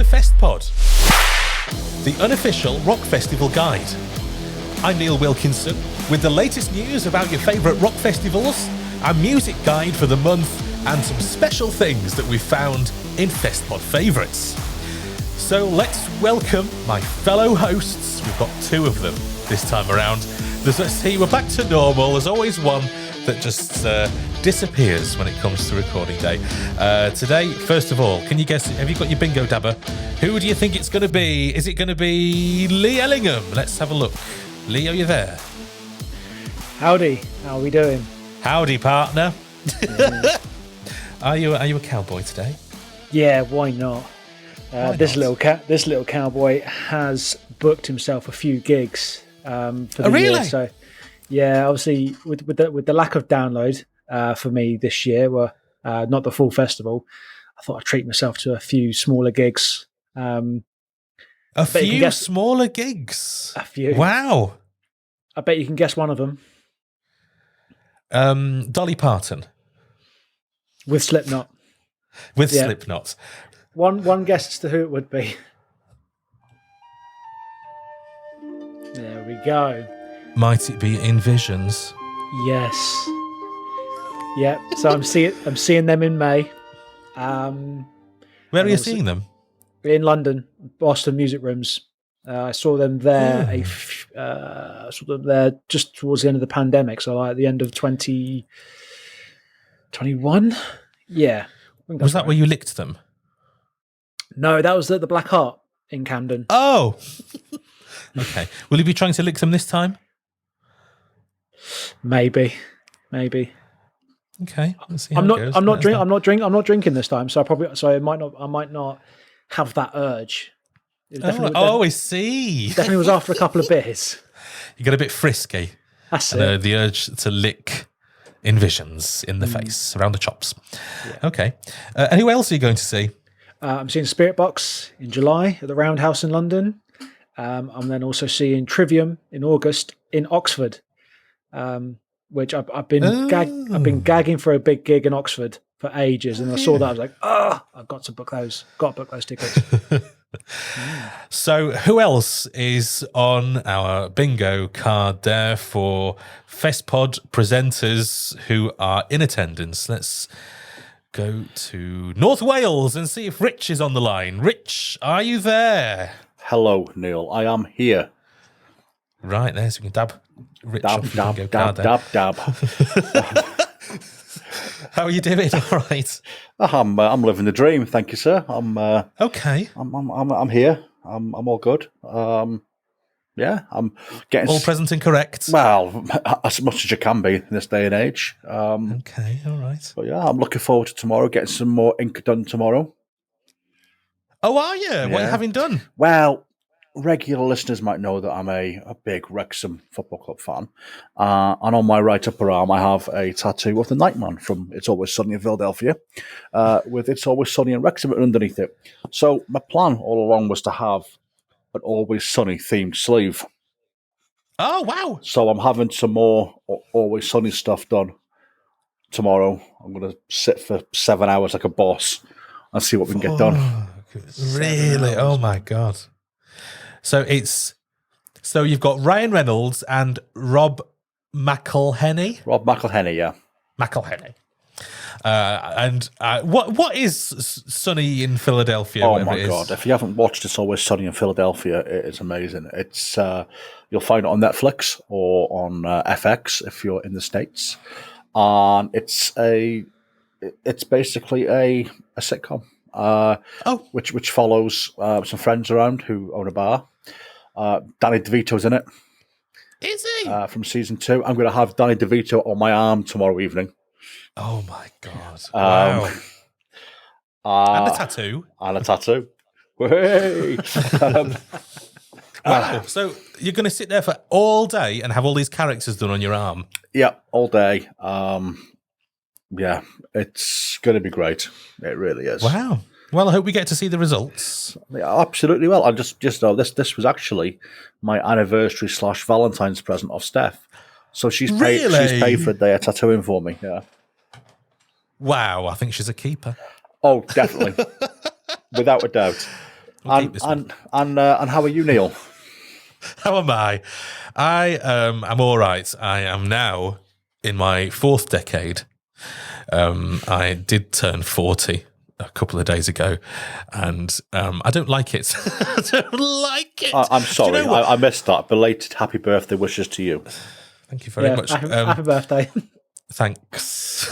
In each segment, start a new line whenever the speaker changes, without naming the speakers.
to Festpod, the unofficial rock festival guide. I'm Neil Wilkinson with the latest news about your favourite rock festivals, our music guide for the month, and some special things that we've found in Festpod Favourites. So let's welcome my fellow hosts. We've got two of them this time around. We're back to normal. There's always one that just disappears when it comes to recording day. Today, first of all, can you guess, have you got your bingo dabber? Who do you think it's going to be? Is it going to be Lee Ellingham? Let's have a look. Lee, are you there?
Howdy, how are we doing?
Howdy, partner. Are you a cowboy today?
Yeah, why not? This little cowboy has booked himself a few gigs for the
really?
year. So, yeah, obviously with the lack of download for me this year, not the full festival, I thought I'd treat myself to a few smaller gigs.
A few smaller gigs?
A few.
Wow.
I bet you can guess one of them.
Dolly Parton.
With Slipknot.
Slipknot.
One guess as to who it would be. There we go.
Might it be In Visions?
Yes. Yep. So I'm seeing them in May.
Where are you seeing them?
In London, Boston Music Rooms. I saw them there. Saw them there just towards the end of the pandemic. So like at the end of 2021. Yeah.
Was that where you licked them?
No, that was at the Black Heart in Camden.
Oh. Okay. Will you be trying to lick them this time?
Maybe.
Okay. Let's see
I'm not drinking this time, so I might not have that urge.
I see.
Definitely was after a couple of beers.
You got a bit frisky.
That's it.
The urge to lick In Visions in the face, around the chops. Yeah. Okay. And who else are you going to see?
I'm seeing Spirit Box in July at the Roundhouse in London. I'm then also seeing Trivium in August in Oxford, which I've been gagging for a big gig in Oxford for ages, and I saw that I was like, I've got to book those. Got to book those tickets.
So who else is on our bingo card there for Festpod presenters who are in attendance? Let's go to North Wales and see if Rich is on the line. Rich, are you there?
Hello, Neil. I am here.
Right, there, so we can dab Rich
dab,
off
dab,
bingo
dab,
card
dab, dab.
How are you doing? All right.
I'm living the dream, thank you, sir.
Okay.
I'm here. I'm all good. Yeah, I'm getting
all present and correct.
Well, as much as you can be in this day and age.
Okay, all right.
But yeah, I'm looking forward to tomorrow. Getting some more ink done tomorrow.
Oh, are you?
Yeah.
What are you having done?
Well, regular listeners might know that I'm a big Wrexham Football Club fan. And on my right upper arm, I have a tattoo of the Nightman from It's Always Sunny in Philadelphia, with It's Always Sunny in Wrexham underneath it. So my plan all along was to have an Always Sunny themed sleeve.
Oh, wow.
So I'm having some more Always Sunny stuff done tomorrow. I'm going to sit for 7 hours like a boss and see what we can get done.
Really? Oh my God. So you've got Ryan Reynolds and Rob McElhenney.
Yeah.
McElhenney. And what is Sunny in Philadelphia?
Oh my God! If you haven't watched It's Always Sunny in Philadelphia, it is amazing. It's you'll find it on Netflix or on FX if you're in the States, and it's basically a sitcom. Which follows some friends around who own a bar. Danny DeVito's in it.
Is he?
From season 2. I'm going to have Danny DeVito on my arm tomorrow evening.
Oh my God! Wow! And a tattoo.
Hey!
Wow! So you're going to sit there for all day and have all these characters done on your arm?
Yeah, all day. Yeah, it's going to be great. It really is.
Wow. Well, I hope we get to see the results.
Yeah, absolutely. Well, I just know this was actually my anniversary / Valentine's present of Steph. So she's paid for a day of tattooing for me. Yeah.
Wow, I think she's a keeper.
Oh, definitely. Without a doubt.
We'll keep this one.
And how are you, Neil?
How am I? I'm all right. I am now in my 4th decade. I did turn 40 a couple of days ago, and I don't like it. I don't like it.
I'm sorry,
you know
I missed that. Belated happy birthday wishes to you.
Thank you very much.
Happy birthday.
Thanks.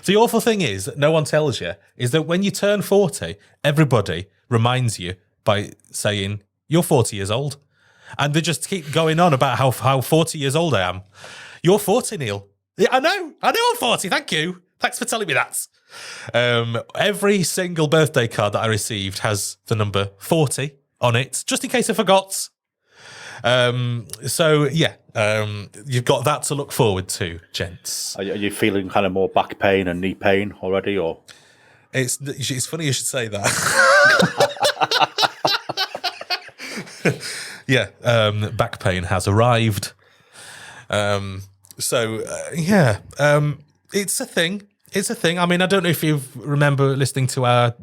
The awful thing is that no one tells you is that when you turn 40, everybody reminds you by saying, you're 40 years old. And they just keep going on about how 40 years old I am. You're 40, Neil. Yeah, I know I'm 40. Thank you. Thanks for telling me that. Every single birthday card that I received has the number 40 on it, just in case I forgot. So yeah, you've got that to look forward to, gents.
Are you feeling kind of more back pain and knee pain already, or?
It's funny you should say that. Yeah, back pain has arrived. It's a thing. It's a thing. I mean, I don't know if you remember listening to our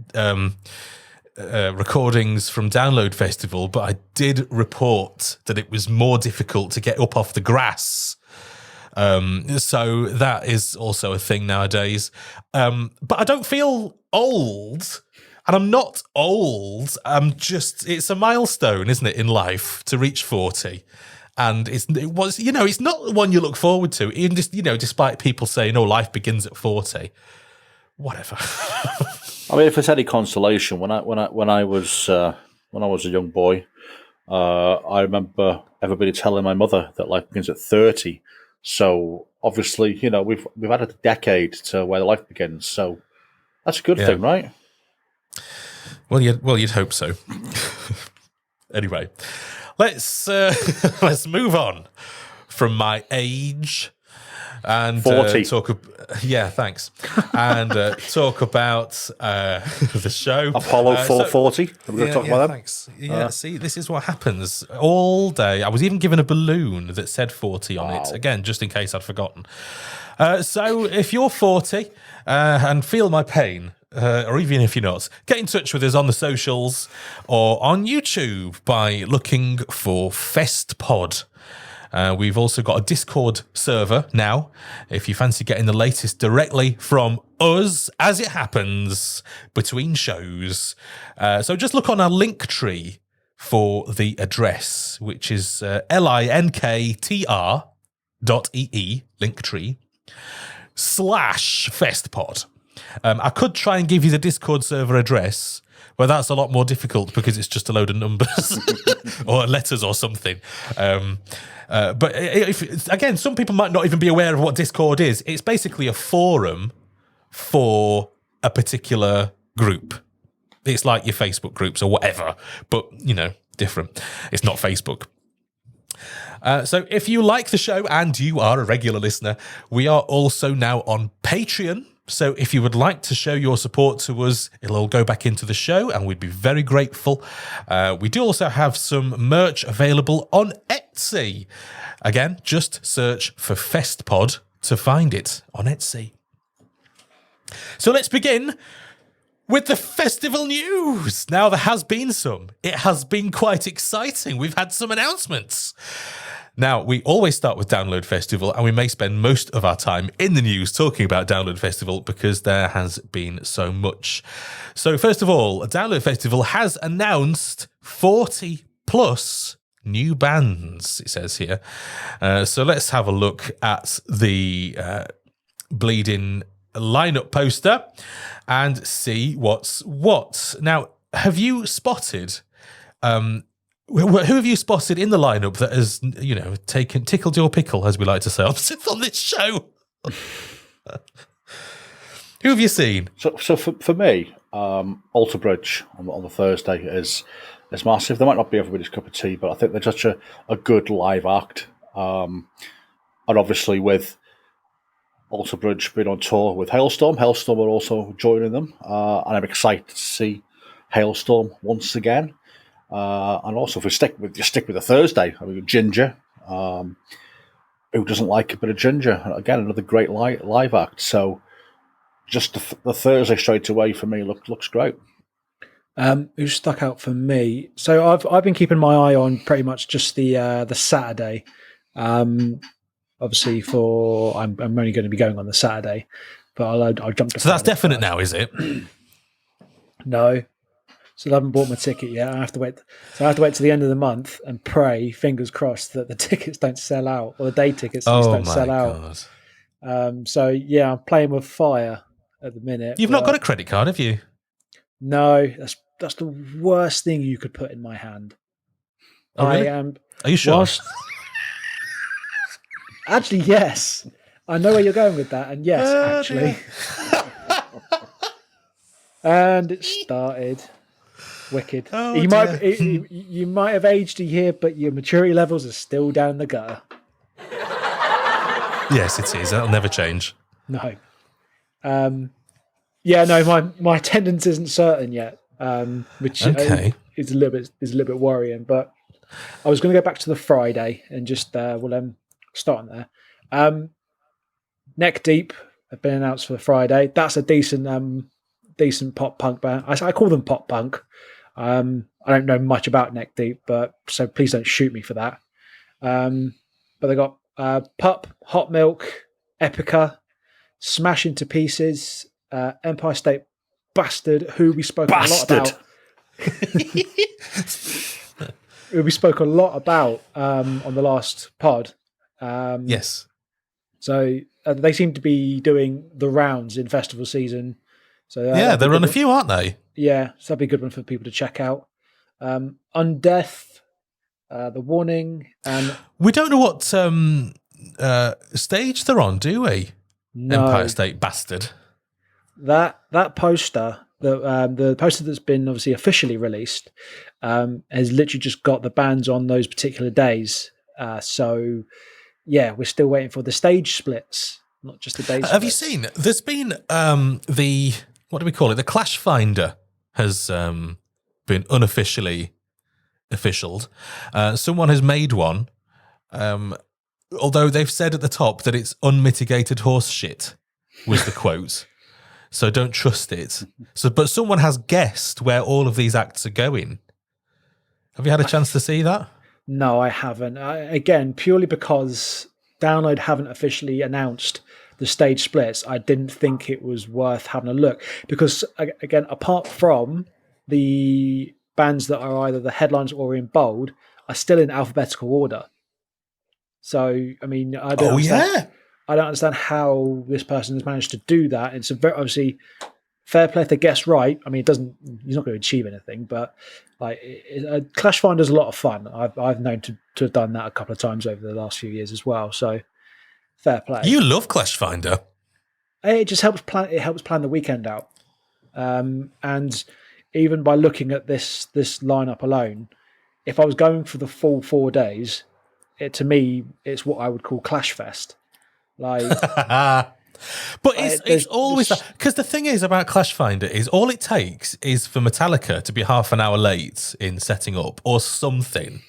recordings from Download Festival, but I did report that it was more difficult to get up off the grass. So that is also a thing nowadays. But I don't feel old. And I'm not old. It's a milestone, isn't it, in life to reach 40. And it's not one you look forward to, even just, despite people saying, oh, life begins at 40. Whatever.
I mean, if it's any consolation, when I was a young boy, I remember everybody telling my mother that life begins at 30. So obviously, we've had a decade to where life begins. So that's a good thing, right?
Well, you'd hope so. Anyway, let's move on from my age and
40.
Thanks, and talk about the show
Apollo 440. Are we going to talk about that?
Thanks. Yeah, see, this is what happens all day. I was even given a balloon that said 40 on it again, just in case I'd forgotten. So if you're 40 and feel my pain, or even if you're not, get in touch with us on the socials or on YouTube by looking for Festpod. We've also got a Discord server now, if you fancy getting the latest directly from us, as it happens, between shows. So just look on our link tree for the address, which is linktr.ee, linktree, /Festpod. I could try and give you the Discord server address, but that's a lot more difficult because it's just a load of numbers or letters or something. But again, some people might not even be aware of what Discord is. It's basically a forum for a particular group. It's like your Facebook groups or whatever, but, different. It's not Facebook. So if you like the show and you are a regular listener, we are also now on Patreon. So if you would like to show your support to us, it'll all go back into the show and we'd be very grateful. We do also have some merch available on Etsy. Again, just search for Festpod to find it on Etsy. So let's begin with the festival news. Now, there has been some. It has been quite exciting. We've had some announcements. Now, we always start with Download Festival, and we may spend most of our time in the news talking about Download Festival because there has been so much. So, first of all, Download Festival has announced 40 plus new bands, it says here. So let's have a look at the bleeding lineup poster and see what's what. Now, have you spotted... who have you spotted in the lineup that has, tickled your pickle, as we like to say on this show? Who have you seen?
So for me, Alter Bridge on the Thursday is massive. They might not be everybody's cup of tea, but I think they're such a good live act. And obviously with Alter Bridge being on tour with Hailstorm are also joining them. And I'm excited to see Hailstorm once again. And also, if we stick with the Thursday, I mean, Ginger, who doesn't like a bit of Ginger? Again, another great live act. So, just the Thursday straight away for me looks great.
Who stuck out for me? So I've been keeping my eye on pretty much just the Saturday. Obviously, I'm only going to be going on the Saturday, but I'll jump to.
So that's
Friday
definite
first.
now, is it?
No, so I haven't bought my ticket yet. I have to wait. So I have to wait to the end of the month and pray, fingers crossed, that the tickets don't sell out or the day tickets don't sell out. So yeah, I'm playing with fire at the minute.
You've not got a credit card, have you?
No, that's the worst thing you could put in my hand.
Oh, really?
Are
you sure?
Actually, yes. I know where you're going with that, and yes, actually. And it started. Wicked.
Oh,
you might have aged a year, but your maturity levels are still down the gutter.
Yes, it is. That'll never change.
No. Yeah, no, my attendance isn't certain yet, which is a little bit worrying. But I was going to go back to the Friday and just start on there. Neck Deep have been announced for the Friday. That's a decent pop punk band. I call them pop punk. I don't know much about Neck Deep, so please don't shoot me for that. But they got Pup, Hot Milk, Epica, Smash Into Pieces, Empire State Bastard, who we spoke a lot about. Who we spoke a lot about on the last pod.
Yes.
So they seem to be doing the rounds in festival season. So
they're on a few, aren't they?
Yeah, so that'd be a good one for people to check out. Undeath, The Warning, and
we don't know what stage they're on, do we? No. Empire State Bastard.
That poster, the poster that's been obviously officially released, has literally just got the bands on those particular days. So yeah, we're still waiting for the stage splits, not just the days.
Have you seen? There's been the what do we call it? The Clash Finder has been unofficially officialed. Someone has made one, although they've said at the top that it's unmitigated horse shit, was the quote. So don't trust it. But someone has guessed where all of these acts are going. Have you had a chance to see that?
No, I haven't. Again, purely because Download haven't officially announced the stage splits, I didn't think it was worth having a look. Because, again, apart from the bands that are either the headlines or in bold, are still in alphabetical order. So, I mean, I don't understand how this person has managed to do that. It's obviously fair play if they guess right. I mean, he's not going to achieve anything, but Clash Finder's a lot of fun. I've known to have done that a couple of times over the last few years as well. So fair play.
You love Clash Finder.
It just helps plan. It helps plan the weekend out. And even by looking at this lineup alone, if I was going for the full 4 days, to me it's what I would call Clash Fest.
But it's always that, because the thing is about Clash Finder is all it takes is for Metallica to be half an hour late in setting up or something,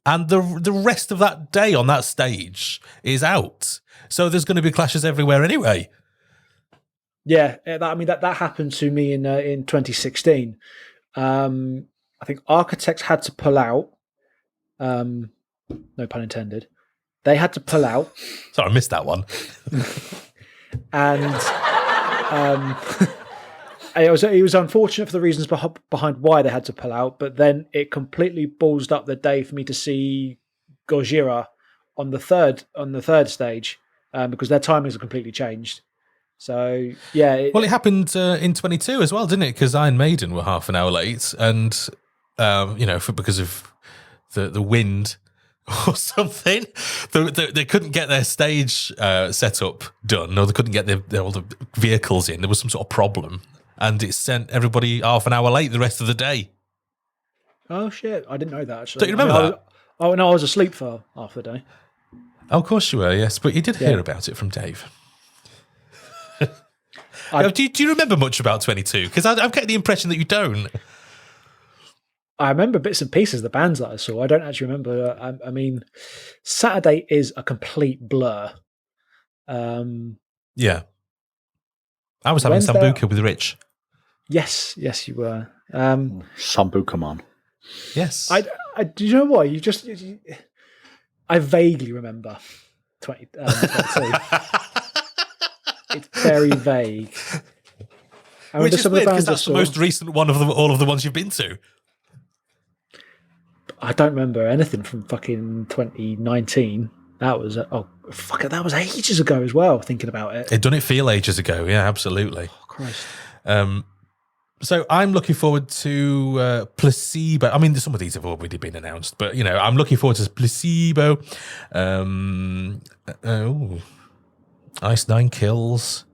and the rest of that day on that stage is out. So there's going to be clashes everywhere anyway.
Yeah, that happened to me in 2016. I think Architects had to pull out. No pun intended. They had to pull out.
Sorry, I missed that one.
And it was unfortunate for the reasons behind why they had to pull out, but then it completely ballsed up the day for me to see Gojira on the third stage because their timings are completely changed. So yeah,
it happened in 22 as well, didn't it? Because Iron Maiden were half an hour late, and because of the wind or something, they couldn't get their stage set up done, or they couldn't get all the vehicles in. There was some sort of problem, and it sent everybody half an hour late the rest of the day.
Oh shit! I didn't know that actually.
Don't you remember that?
I was asleep for half the day.
Oh, of course you were, yes, but you did hear about it from Dave. Do you remember much about 22? Because I'm getting the impression that you don't.
I remember bits and pieces of the bands that I saw. I don't actually remember. I mean, Saturday is a complete blur.
Yeah. I was having Sambuca with Rich.
Yes, you were.
Sambuca Man.
Yes.
Do you know what? I vaguely remember 2022. It's very vague. I
Which
remember
is
some
weird
of the
because
bands I
that's the
saw.
most recent one of all of the ones you've been to.
I don't remember anything from fucking 2019. That was that was ages ago as well. Thinking about it,
Doesn't it feel ages ago? Yeah, absolutely.
oh, Christ.
So I'm looking forward to Placebo. I mean, some of these have already been announced, but I'm looking forward to Placebo. Ice Nine Kills.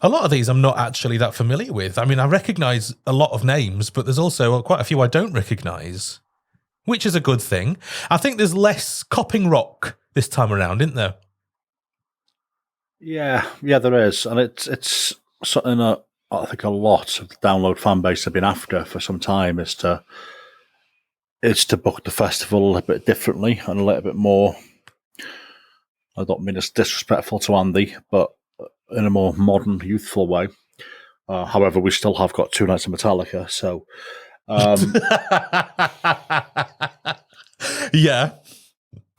A lot of these I'm not actually that familiar with. I mean, I recognise a lot of names, but there's also quite a few I don't recognise, which is a good thing. I think there's less copping rock this time around, isn't there?
Yeah, there is, and it's something that I think a lot of the Download fan base have been after for some time is to book the festival a bit differently and a little bit more. I don't mean it's disrespectful to Andy, but in a more modern, youthful way. However, we still have got 2 nights of Metallica, so
yeah,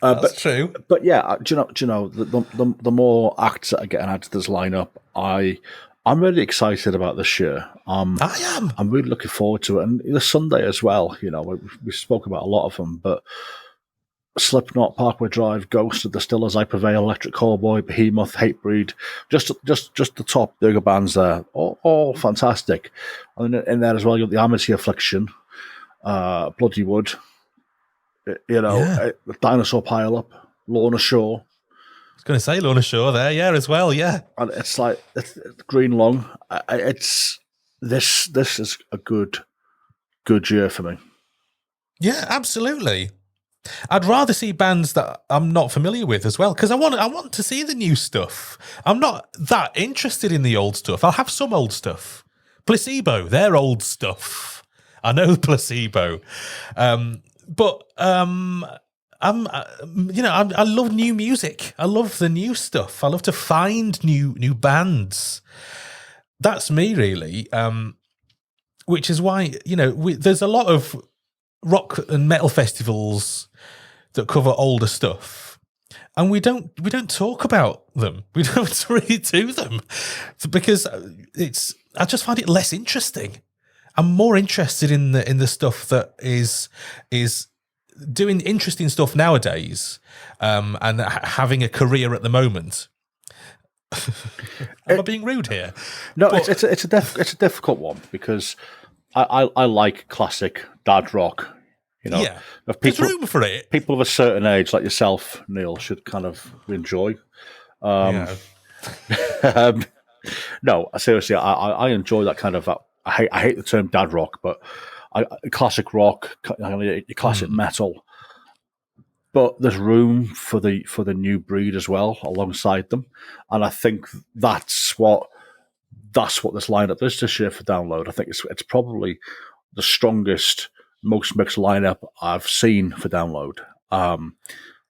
that's true.
But yeah, do you know the more acts that are getting added to this lineup, I'm really excited about this year.
I am.
I'm really looking forward to it, and the Sunday as well. We spoke about a lot of them, but Slipknot, Parkway Drive, Ghost of the Distillers, I Prevail, Electric Callboy, Behemoth, Hatebreed, just the top bigger bands there, all fantastic. And then in there as well, you got the Amity Affliction, Bloody Wood, Dinosaur Pile Up, Lorna Shore.
I was going to say Lorna Shore there, yeah, as well, yeah.
And it's like Green Lung. This is a good year for me.
Yeah, absolutely. I'd rather see bands that I'm not familiar with as well, because I want to see the new stuff. I'm not that interested in the old stuff. I'll have some old stuff. Placebo, they're old stuff. I know Placebo, but I love new music. I love the new stuff. I love to find new bands. That's me, really. Which is why there's a lot of rock and metal festivals that cover older stuff, and we don't talk about them. We don't really do them because I just find it less interesting. I'm more interested in the stuff that is doing interesting stuff nowadays, and having a career at the moment. Am I being rude here?
No, it's a difficult one because I like classic dad rock.
Yeah, there's room for it.
People of a certain age, like yourself, Neil, should kind of enjoy. No, seriously, I enjoy that kind of. I hate the term dad rock, but classic rock, classic metal. But there's room for the new breed as well alongside them, and I think that's what this lineup is this year for Download. I think it's probably the strongest, most mixed lineup I've seen for Download.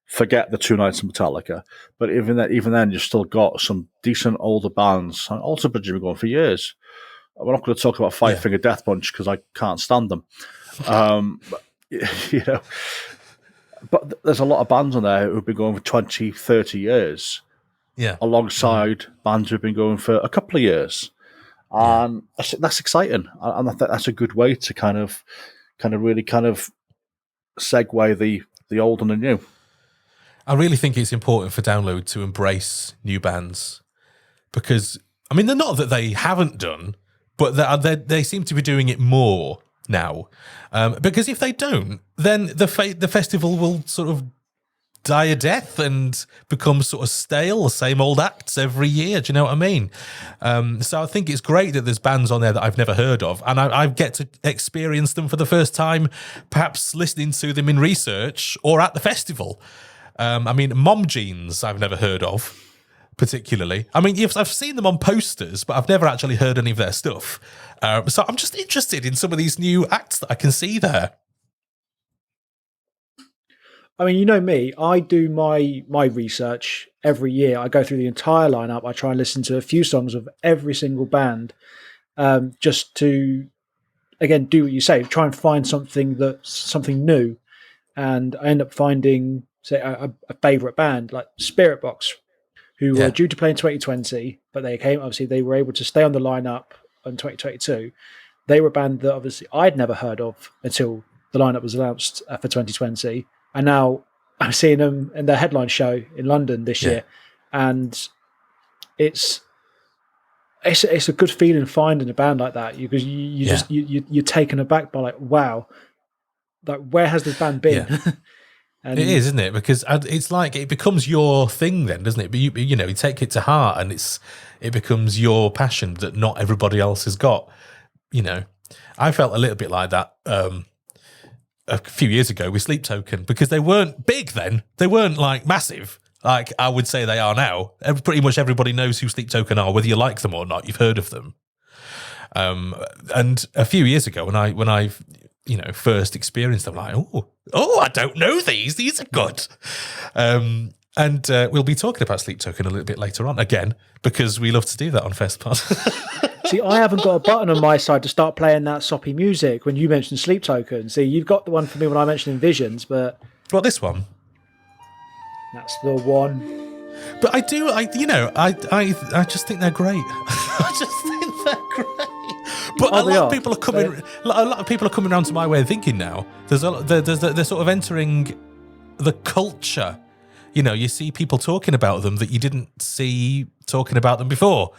Forget the 2 nights of Metallica, but even then, you've still got some decent older bands. And also, been going for years. We're not going to talk about Five Finger Death Punch because I can't stand them. But there's a lot of bands on there who've been going for 20, 30 years.
Yeah,
alongside bands who've been going for a couple of years, and that's exciting. And I think that's a good way to kind of really segue the old and the new.
I really think it's important for Download to embrace new bands because, I mean, they're not that they haven't done, but they seem to be doing it more now. Because if they don't, then the festival will sort of die a death and become sort of stale, same old acts every year. Do you know what I mean? So I think it's great that there's bands on there that I've never heard of, and I get to experience them for the first time, perhaps listening to them in research or at the festival. I mean, Mom Jeans I've never heard of, particularly. I mean, I've seen them on posters, but I've never actually heard any of their stuff. So I'm just interested in some of these new acts that I can see there.
I mean, you know me, I do my research every year. I go through the entire lineup. I try and listen to a few songs of every single band. just to, again, do what you say, try and find something new. And I end up finding, say, a favourite band like Spirit Box, who were due to play in 2020, but they were able to stay on the lineup in 2022. They were a band that obviously I'd never heard of until the lineup was announced for 2020. And now I'm seeing them in their headline show in London this year. And it's a good feeling finding a band like that, because you're taken aback by, like, wow, like, where has this band been?
Yeah.
And
it is, isn't it? Because it's like it becomes your thing then, doesn't it? But you know, you take it to heart, and it becomes your passion that not everybody else has got. You know, I felt a little bit like that a few years ago with Sleep Token, because they weren't big then. They weren't like massive, like I would say they are now. Pretty much everybody knows who Sleep Token are, whether you like them or not. You've heard of them. And a few years ago, when I first experienced them, like, oh, I don't know these. These are good. And we'll be talking about Sleep Token a little bit later on, again, because we love to do that on Festpod.
See, I haven't got a button on my side to start playing that soppy music when you mentioned Sleep Token. See, you've got the one for me when I mentioned Visions, but...
Well, this one.
That's the one.
But I just think they're great. I just think they're great. But a lot of people are coming around to my way of thinking now. They're sort of entering the culture. You know, you see people talking about them that you didn't see talking about them before.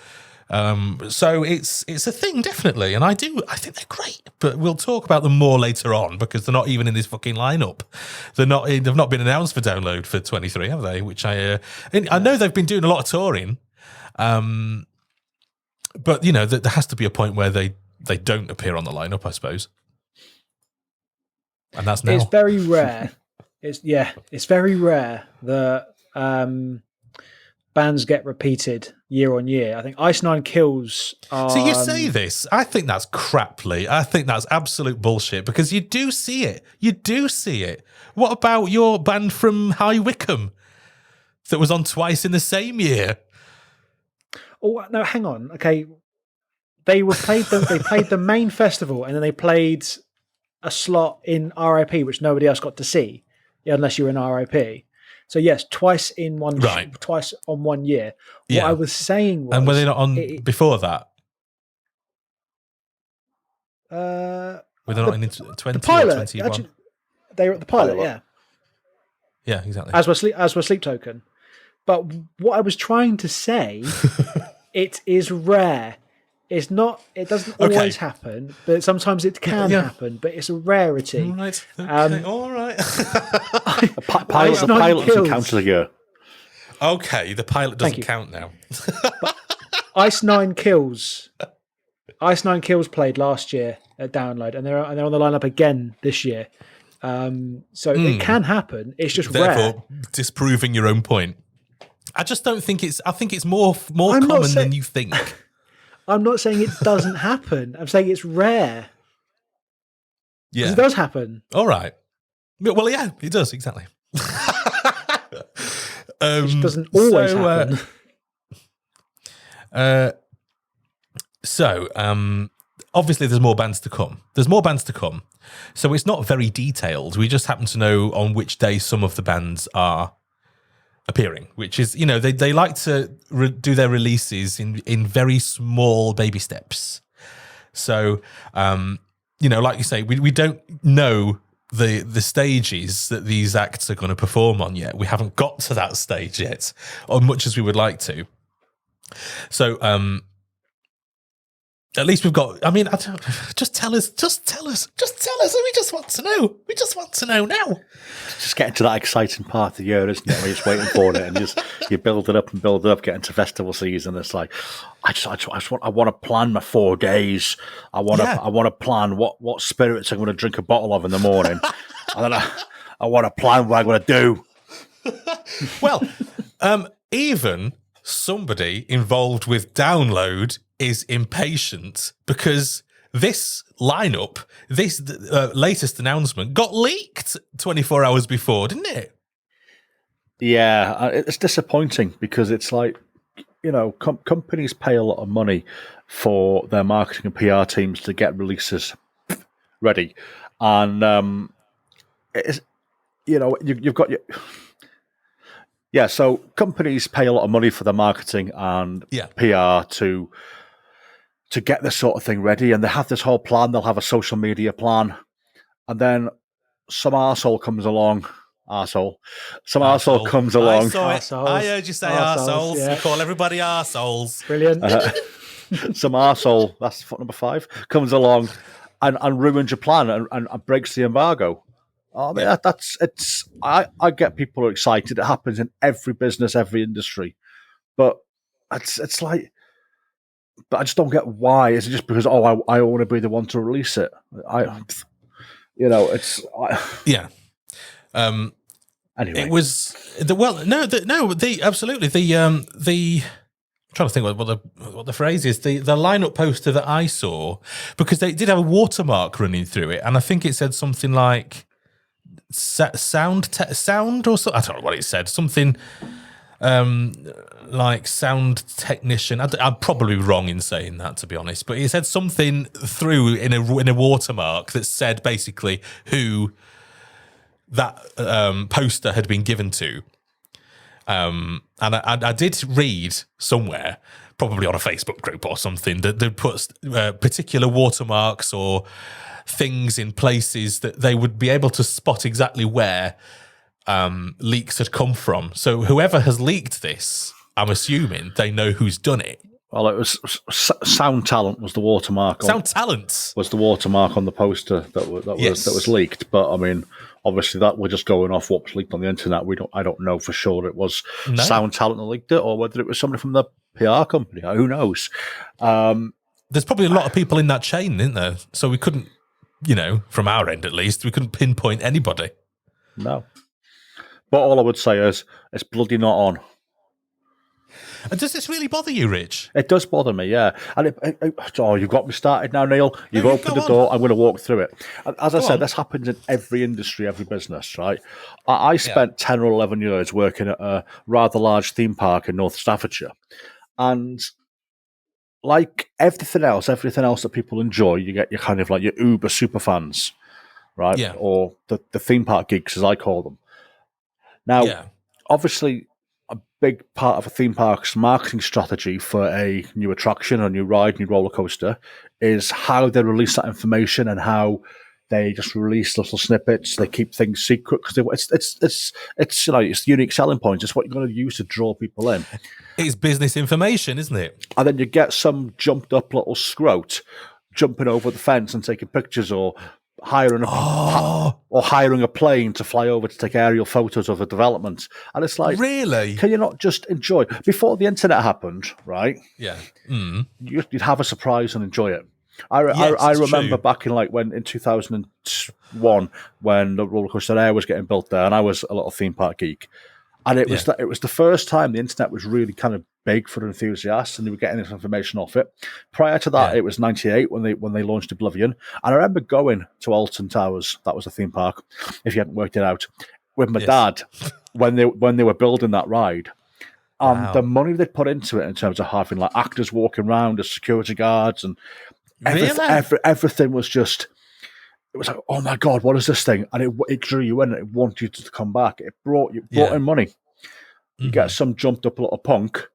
So it's a thing, definitely, and I think they're great. But we'll talk about them more later on, because they're not even in this fucking lineup. They've not been announced for download for 23, have they? Which I know they've been doing a lot of touring. But you know, there has to be a point where they don't appear on the lineup, I suppose. And that's now.
It's very rare. It's very rare that bands get repeated year on year. I think Ice Nine Kills are...
So you say this, I think that's crap, Lee. I think that's absolute bullshit, because you do see it. You do see it. What about your band from High Wycombe that was on twice in the same year?
Oh, no, hang on. Okay. They played the main festival, and then they played a slot in RIP, which nobody else got to see, unless you were in RIP. So yes, twice on 1 year. What I was saying was,
and were they not on before that?
Were
they not in 20
the pilot,
or 21?
Actually, they were at the pilot, yeah.
Yeah, exactly.
As were Sleep Token. But what I was trying to say, it is rare. It's not. It doesn't always happen, but sometimes it can happen. But it's a rarity.
Right. Okay. All right.
The pilot doesn't count as a year.
Okay, the pilot doesn't count now.
Ice Nine Kills played last year at Download, and they're on the lineup again this year. So it can happen. It's just
therefore
rare.
Disproving your own point. I just don't think it's. I think it's more common than you think.
I'm not saying it doesn't happen. I'm saying it's rare.
Yeah,
it does happen.
All right. Well, yeah, it does exactly.
It doesn't always happen.
Obviously, there's more bands to come. So it's not very detailed. We just happen to know on which day some of the bands are appearing, which is, they like to do their releases in very small baby steps. So, like you say, we don't know the stages that these acts are going to perform on yet. We haven't got to that stage yet, or much as we would like to. So, at least we've got. I mean, just tell us. We just want to know. We just want to know now.
Just getting to that exciting part of the year, isn't it? Where you're just waiting for it, and you build it up, getting to festival season. It's like, I want to plan my 4 days. I want to plan what spirits I'm going to drink a bottle of in the morning, and then I want to plan what I'm going to do.
Well, even somebody involved with Download is impatient because this lineup, this latest announcement, got leaked 24 hours before, didn't it?
Yeah, it's disappointing because it's like companies pay a lot of money for their marketing and PR teams to get releases ready, and it's you've got your. Yeah, so companies pay a lot of money for their marketing and PR to get this sort of thing ready, and they have this whole plan. They'll have a social media plan, and then some arsehole comes along. Some arsehole comes along.
I saw it. I heard you say arseholes.
Yeah.
You call everybody arseholes.
Brilliant.
Some arsehole, that's foot number 5, comes along and ruins your plan and breaks the embargo. I mean, I get people excited. It happens in every business, every industry, but it's like, but I just don't get why. Is it just because I want to be the one to release it? Anyway,
it was absolutely the. I'm trying to think what the phrase is. The lineup poster that I saw, because they did have a watermark running through it, and I think it said something like sound or something. I don't know what it said. Something like sound technician. I'm probably wrong in saying that, to be honest, but it said something through in a watermark that said basically who that poster had been given to. And I did read somewhere, probably on a Facebook group or something, that they put particular watermarks or things in places that they would be able to spot exactly where leaks had come from. So whoever has leaked this, I'm assuming they know who's done it.
Well, it was Sound Talent was the watermark.
Talent
was the watermark on the poster that was leaked. But I mean, obviously that we're just going off what's leaked on the internet. I don't know for sure it was Sound Talent that leaked it, or whether it was somebody from the PR company. Who knows?
There's probably a lot of people in that chain, isn't there? So we couldn't, from our end at least, we couldn't pinpoint anybody.
No. But all I would say is it's bloody not on.
And does this really bother you, Rich?
It does bother me, yeah. And you've got me started now, Neil. You've opened the door. I'm going to walk through it. As I said, this happens in every industry, every business, right? I spent 10 or 11 years working at a rather large theme park in North Staffordshire. And like everything else that people enjoy, you get your kind of like your uber super fans, right?
Yeah.
Or the theme park geeks, as I call them. Now, obviously, a big part of a theme park's marketing strategy for a new attraction, a new ride, new roller coaster, is how they release that information and how they just release little snippets. They keep things secret because it's the unique selling point. It's what you're going to use to draw people in. It's
business information, isn't it?
And then you get some jumped up little scrote jumping over the fence and taking pictures, or hiring a plane to fly over to take aerial photos of a development. And it's like,
really?
Can you not just enjoy? Before the internet happened, right?
Yeah.
You'd have a surprise and enjoy it. I remember back in 2001 when the roller coaster Air was getting built there, and I was a little theme park geek. And it was the first time the internet was really kind of big for enthusiasts, and they were getting this information off it. Prior to that, it was 98 when they launched Oblivion. And I remember going to Alton Towers, that was a theme park, if you hadn't worked it out, with my dad when they were building that ride. The money they'd put into it in terms of having like actors walking around as security guards and everything was just, it was like, oh my God, what is this thing? And it drew you in and it wanted you to come back. It brought in money. You get some jumped up little punk,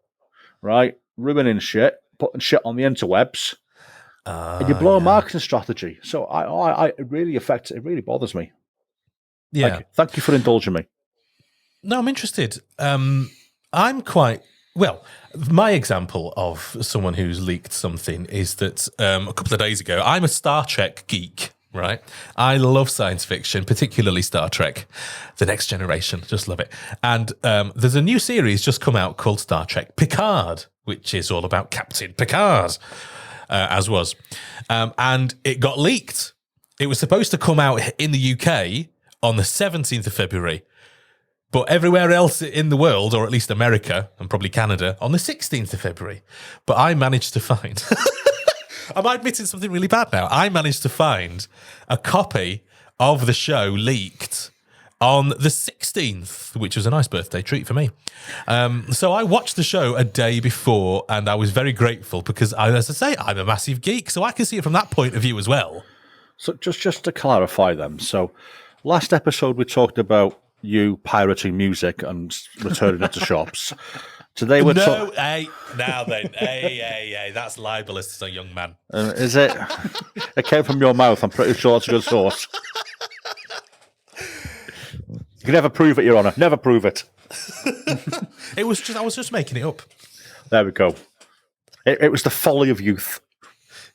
right? Ruining shit, putting shit on the interwebs, and you blow a marketing strategy. So it really affects, it really bothers me.
Yeah.
Thank you for indulging me.
No, I'm interested. I'm quite, well, my example of someone who's leaked something is that a couple of days ago, I'm a Star Trek geek, right? I love science fiction, particularly Star Trek, The Next Generation, just love it. And there's a new series just come out called Star Trek Picard, which is all about Captain Picard, as was. And it got leaked. It was supposed to come out in the UK on the 17th of February, but everywhere else in the world, or at least America and probably Canada, on the 16th of February. But I managed to find... Am I admitting something really bad now? I managed to find a copy of the show leaked on the 16th, which was a nice birthday treat for me. So I watched the show a day before, and I was very grateful because, as I say, I'm a massive geek, so I can see it from that point of view as well.
So just to clarify them, so last episode we talked about you pirating music and returning it to shops. Today we're
hey, that's libelous as a young man.
Is it? It came from your mouth. I'm pretty sure it's a good source. You can never prove it, Your Honour. Never prove it.
I was just making it up.
There we go. It was the folly of youth.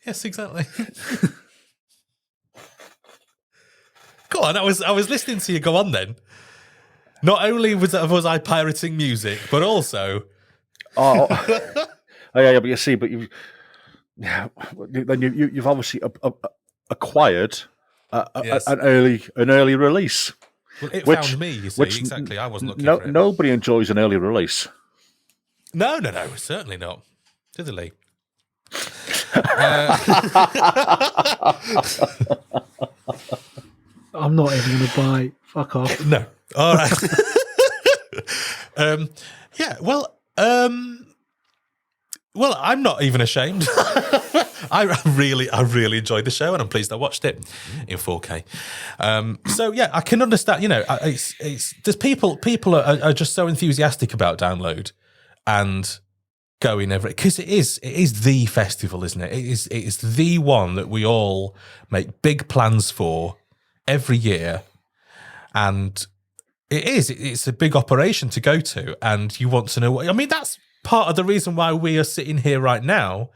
Yes, exactly. Go on, I was listening to you go on then. Not only was I pirating music, but also...
Oh, yeah, but you see, but you've obviously acquired an early release.
Well, it found me, you see, exactly. I wasn't looking for it.
Nobody enjoys an early release.
No, certainly not. Diddly.
I'm not even going to buy. Fuck off.
No. All right. Yeah. Well, I'm not even ashamed. I really enjoyed the show, and I'm pleased I watched it in 4K. So yeah, I can understand. You know, there's people are just so enthusiastic about download and going every, because it is the festival, isn't it? It is the one that we all make big plans for every year, and it's a big operation to go to, and you want to know what, I mean, that's part of the reason why we are sitting here right now,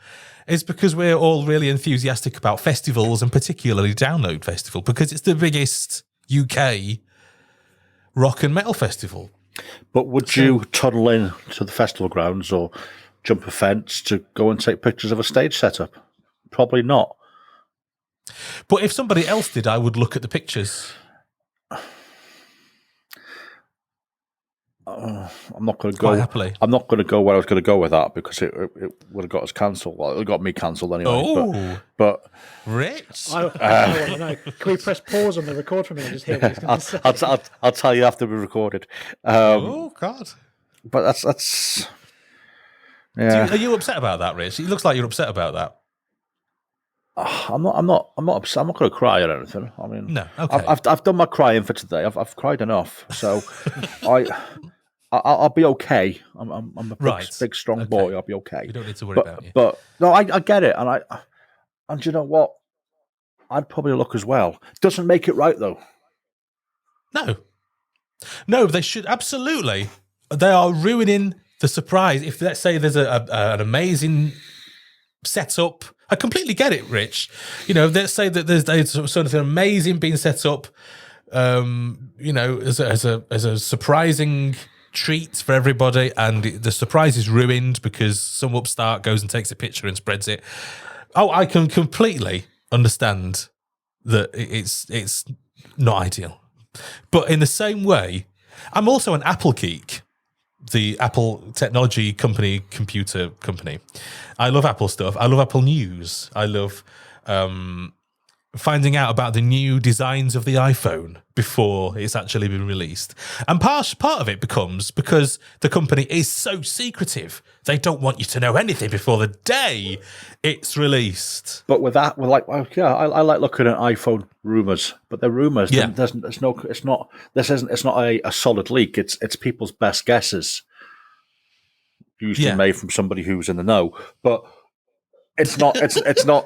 is because we're all really enthusiastic about festivals, and particularly Download Festival, because it's the biggest UK rock and metal festival.
But would you tunnel in to the festival grounds or jump a fence to go and take pictures of a stage setup? Probably not.
But if somebody else did, I would look at the pictures.
I'm not going to go.
Quite happily.
I'm not going to go where I was going to go with that, because it would have got us cancelled. Well, it got me cancelled anyway.
Oh,
but
Rich.
I want to know. Can we press pause on the record for a minute and just hear what he's going to say?
I'll tell you after we recorded.
Oh God!
But that's yeah.
Are you upset about that, Rich? It looks like you're upset about that.
I'm not upset. I'm not going to cry or anything. I mean,
No. Okay.
I've done my crying for today. I've cried enough, so I'll be okay. I'm a big strong boy. I'll be okay.
You don't need to worry about you.
But no, I get it, and you know what? I'd probably look as well. Doesn't make it right though.
No, they should absolutely. They are ruining the surprise. If, let's say, there's an amazing setup, I completely get it, Rich. You know, let's say that there's something amazing being set up. You know, as a surprising treat for everybody, and the surprise is ruined because some upstart goes and takes a picture and spreads it. Oh, I can completely understand that it's not ideal. But in the same way, I'm also an Apple geek, the Apple technology company, computer company. I love Apple stuff. I love Apple News. I love finding out about the new designs of the iPhone before it's actually been released. And part of it becomes because the company is so secretive. They don't want you to know anything before the day it's released.
But with that, I like looking at iPhone rumors, but they're rumors.
Yeah.
It's not a solid leak. It's people's best guesses, usually made from somebody who's in the know. But it's not. It's not.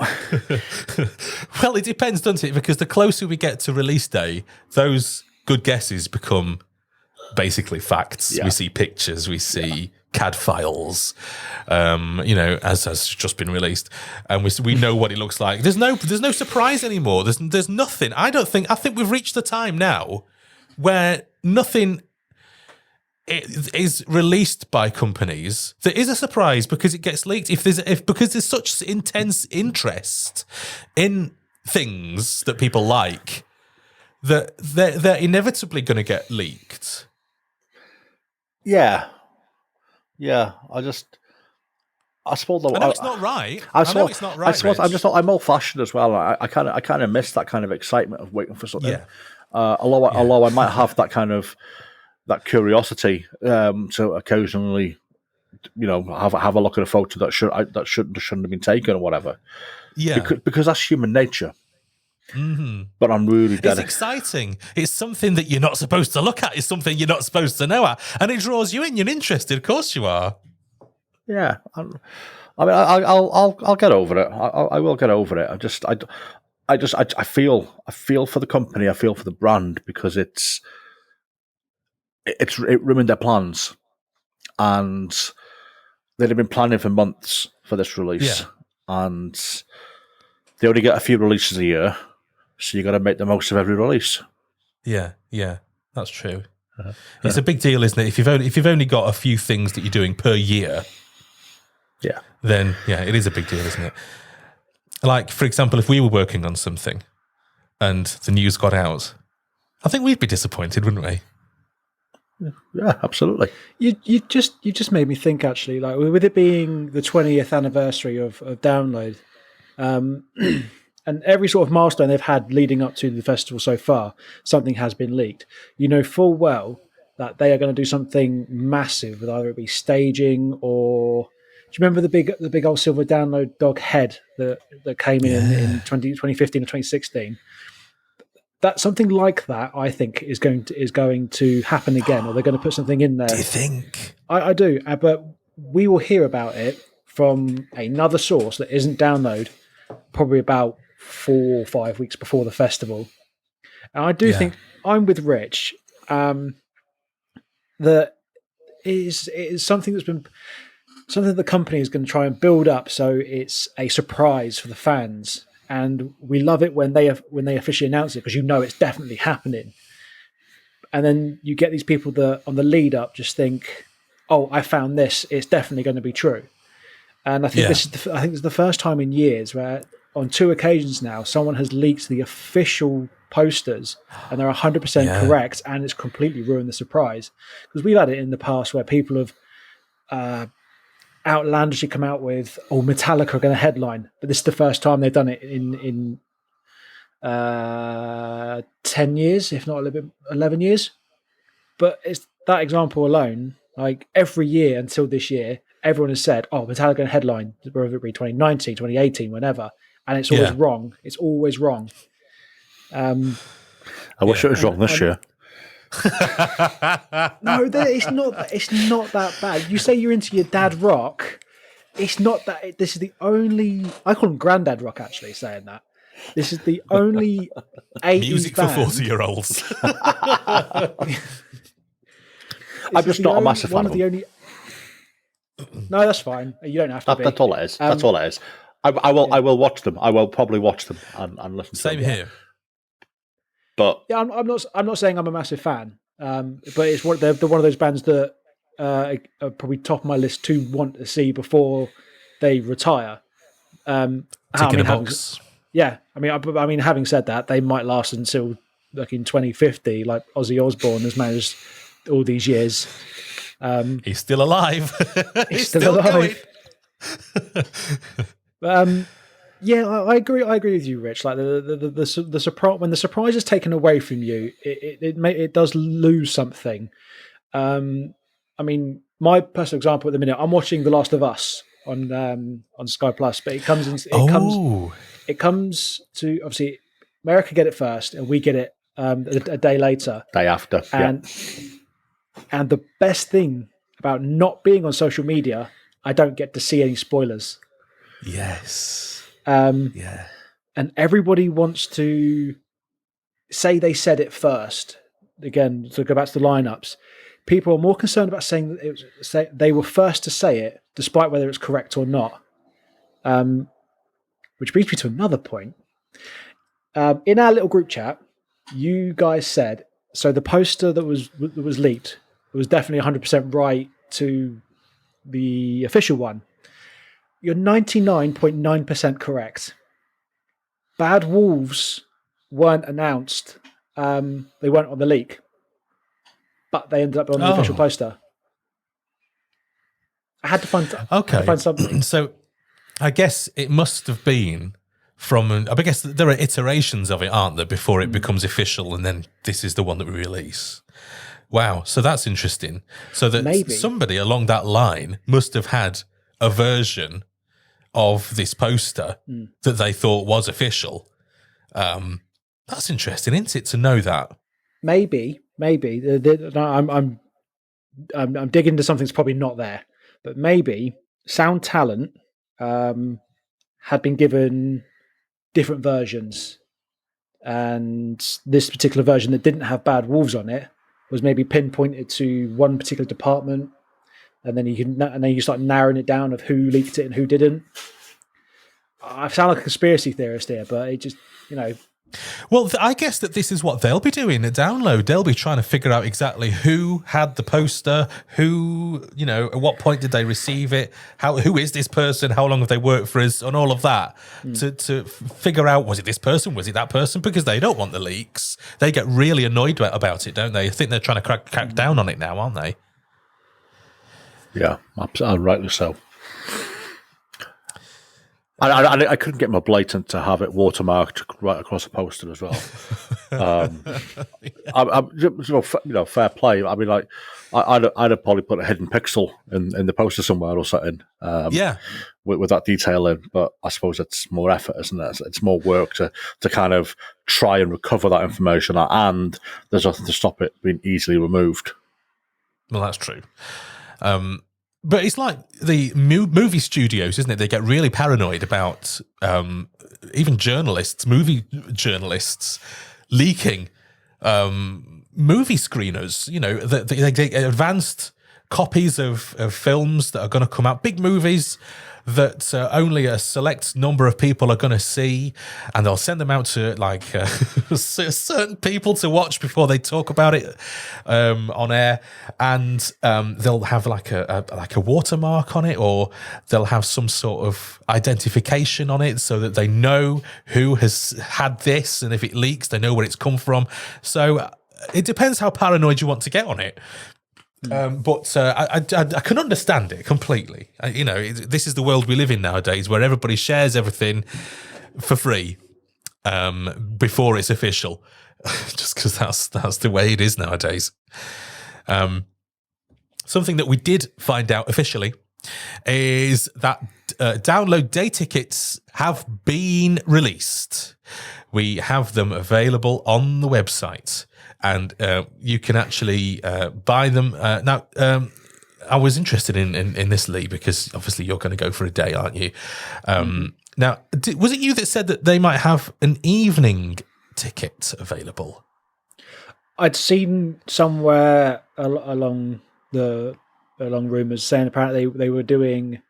Well, it depends, doesn't it? Because the closer we get to release day, those good guesses become basically facts.
Yeah.
We see pictures, we see CAD files, you know, as has just been released, and we know what it looks like. There's no surprise anymore. There's nothing. I think we've reached the time now where nothing is released by companies there is a surprise because it gets leaked. Because there's such intense interest in things that people like, that they're inevitably going to get leaked.
Yeah. I suppose
I know it's not right. I know it's not right.
I'm old fashioned as well. I kind of miss that kind of excitement of waiting for something.
Yeah.
Although I might have that kind of that curiosity to occasionally, have a look at a photo that shouldn't have been taken or whatever.
Yeah.
Because that's human nature. Mm-hmm. But I'm really
It's exciting. It's something that you're not supposed to look at. It's something you're not supposed to know at, and it draws you in. You're interested, of course you are.
Yeah, I'll get over it. I will get over it. I feel for the company. I feel for the brand because it ruined their plans, and they'd have been planning for months for this release, and they only get a few releases a year, so you got to make the most of every release.
Yeah, that's true. It's a big deal, isn't it? If you've only got a few things that you're doing per year, then it is a big deal, isn't it? Like, for example, if we were working on something and the news got out, I think we'd be disappointed, wouldn't we?
Yeah, absolutely.
You just made me think, actually, like with it being the 20th anniversary of Download, and every sort of milestone they've had leading up to the festival so far, something has been leaked. You know full well that they are going to do something massive, with either it be staging or... Do you remember the big old silver Download dog head that came in 2015 or 2016? That something like that, I think, is going to happen again, or they're going to put something in there.
Do you think?
I do, but we will hear about it from another source that isn't Download, probably about 4 or 5 weeks before the festival. And I do think I'm with Rich. That is something that's been something that the company is going to try and build up, so it's a surprise for the fans. And we love it when they officially announce it, because it's definitely happening. And then you get these people that on the lead up just think, "Oh, I found this. It's definitely going to be true." And I think this is the first time in years where, on 2 occasions now, someone has leaked the official posters, and they're 100% correct, and it's completely ruined the surprise. Because we've had it in the past where people have outlandishly come out with, Metallica are going to headline, but this is the first time they've done it in 10 years, if not a little bit, 11 years. But it's that example alone, like every year until this year, everyone has said, Metallica going to headline, whether it be 2019, 2018, whenever, and it's always wrong. It's always wrong. I
wish it was wrong this year.
No, it's not. It's not that bad. You say you're into your dad rock. It's not that. This is the only. I call him Granddad Rock. Actually, saying that. This is the only 80s
music
band.
for 40-year-olds.
I'm just not a massive fan of them.
No, that's fine. You don't have to be.
That's all it is. That's all it is. I will watch them. I will probably watch them and listen to them.
Same here.
But
I'm not saying I'm a massive fan. But it's they're one of those bands that are probably top of my list to want to see before they retire.
Ticking a box.
Yeah, I mean, having said that, they might last until like in 2050, like Ozzy Osbourne has managed all these years.
He's still alive.
He's still alive. I agree. I agree with you, Rich. Like the surprise, when the surprise is taken away from you, it does lose something. I mean, my personal example at the minute, I'm watching The Last of Us on Sky Plus, but it comes to, obviously, America get it first, and we get it a day later,
day after,
and the best thing about not being on social media, I don't get to see any spoilers.
Yes.
And everybody wants to say they said it first. Again, to go back to the lineups, people are more concerned about saying that they were first to say it, despite whether it's correct or not. Which brings me to another point. In our little group chat, you guys said, so the poster that was leaked was definitely 100% right to the official one. You're 99.9% correct. Bad Wolves weren't announced. They weren't on the leak, but they ended up on the official poster. I had to find something.
So I guess it must have been from, I guess there are iterations of it, aren't there, before it becomes official, and then this is the one that we release. Wow, so that's interesting. So that somebody along that line must have had a version of this poster that they thought was official. That's interesting, isn't it, to know that?
Maybe. I'm digging into something that's probably not there, but maybe Sound Talent had been given different versions, and this particular version that didn't have Bad Wolves on it was maybe pinpointed to one particular department, and then you start narrowing it down of who leaked it and who didn't. I sound like a conspiracy theorist here, but it just,
Well, I guess that this is what they'll be doing at Download. They'll be trying to figure out exactly who had the poster, who, at what point did they receive it, who is this person, how long have they worked for us, and all of that to figure out, was it this person, was it that person? Because they don't want the leaks. They get really annoyed about it, don't they? I think they're trying to crack down on it now, aren't they?
Yeah, absolutely, rightly so. I couldn't get my blatant to have it watermarked right across the poster as well. Fair play. I mean, like, I'd have probably put a hidden pixel in the poster somewhere or something. With that detail in, but I suppose it's more effort, isn't it? It's more work to kind of try and recover that information, and there's nothing to stop it being easily removed.
Well, that's true. But it's like the movie studios, isn't it? They get really paranoid about even movie journalists, leaking movie screeners. They get advanced copies of films that are going to come out, big movies that only a select number of people are going to see, and they'll send them out to certain people to watch before they talk about it on air, and they'll have like a watermark on it, or they'll have some sort of identification on it so that they know who has had this, and if it leaks, they know where it's come from. So it depends how paranoid you want to get on it. But I can understand it completely. This is the world we live in nowadays, where everybody shares everything for free before it's official, just because that's the way it is nowadays. Something that we did find out officially is that Download day tickets have been released. We have them available on the website, and you can actually buy them. Now, I was interested in this, Lee, because obviously you're going to go for a day, aren't you? Now, was it you that said that they might have an evening ticket available?
I'd seen somewhere along rumours saying apparently they were doing.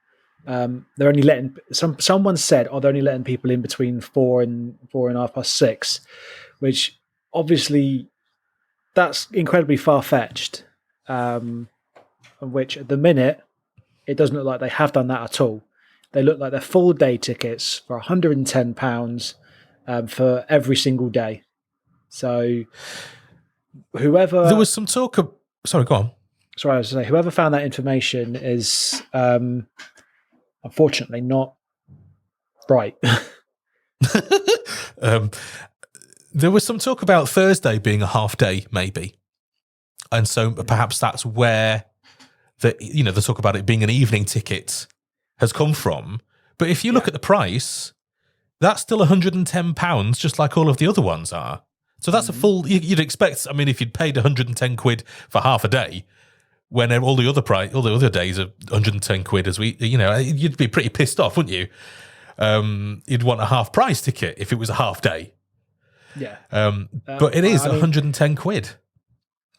They're only letting someone said, they're only letting people in between 4 and 6, which obviously that's incredibly far fetched. Which at the minute it doesn't look like they have done that at all. They look like they're full day tickets for £110 for every single day. So whoever
there was some talk of, sorry, go on.
Sorry, I was going to say, whoever found that information is unfortunately not right.
There was some talk about Thursday being a half day, maybe. And so perhaps that's where the talk about it being an evening ticket has come from. But if you look at the price, that's still £110, just like all of the other ones are. So that's a full, you'd expect, I mean, if you'd paid 110 quid for half a day, when all the other days are 110 quid, you'd be pretty pissed off, wouldn't you? You'd want a half price ticket if it was a half day.
Yeah.
But it is 110 quid.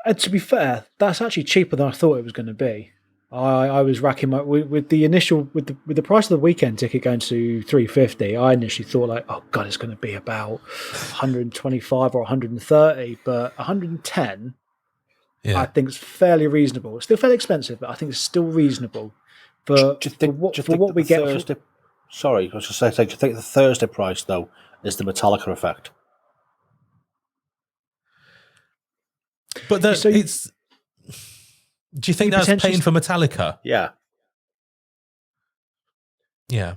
And to be fair, that's actually cheaper than I thought it was going to be. I was racking my with the price of the weekend ticket going to £350. I initially thought like, oh god, it's going to be about 125 or 130, but 110. Yeah. I think it's fairly reasonable. It's still fairly expensive, but I think it's still reasonable for what we get.
Thursday, sorry, I was just saying. Do you think the Thursday price though is the Metallica effect?
But it's. Do you think that's paying for Metallica?
Yeah.
Yeah.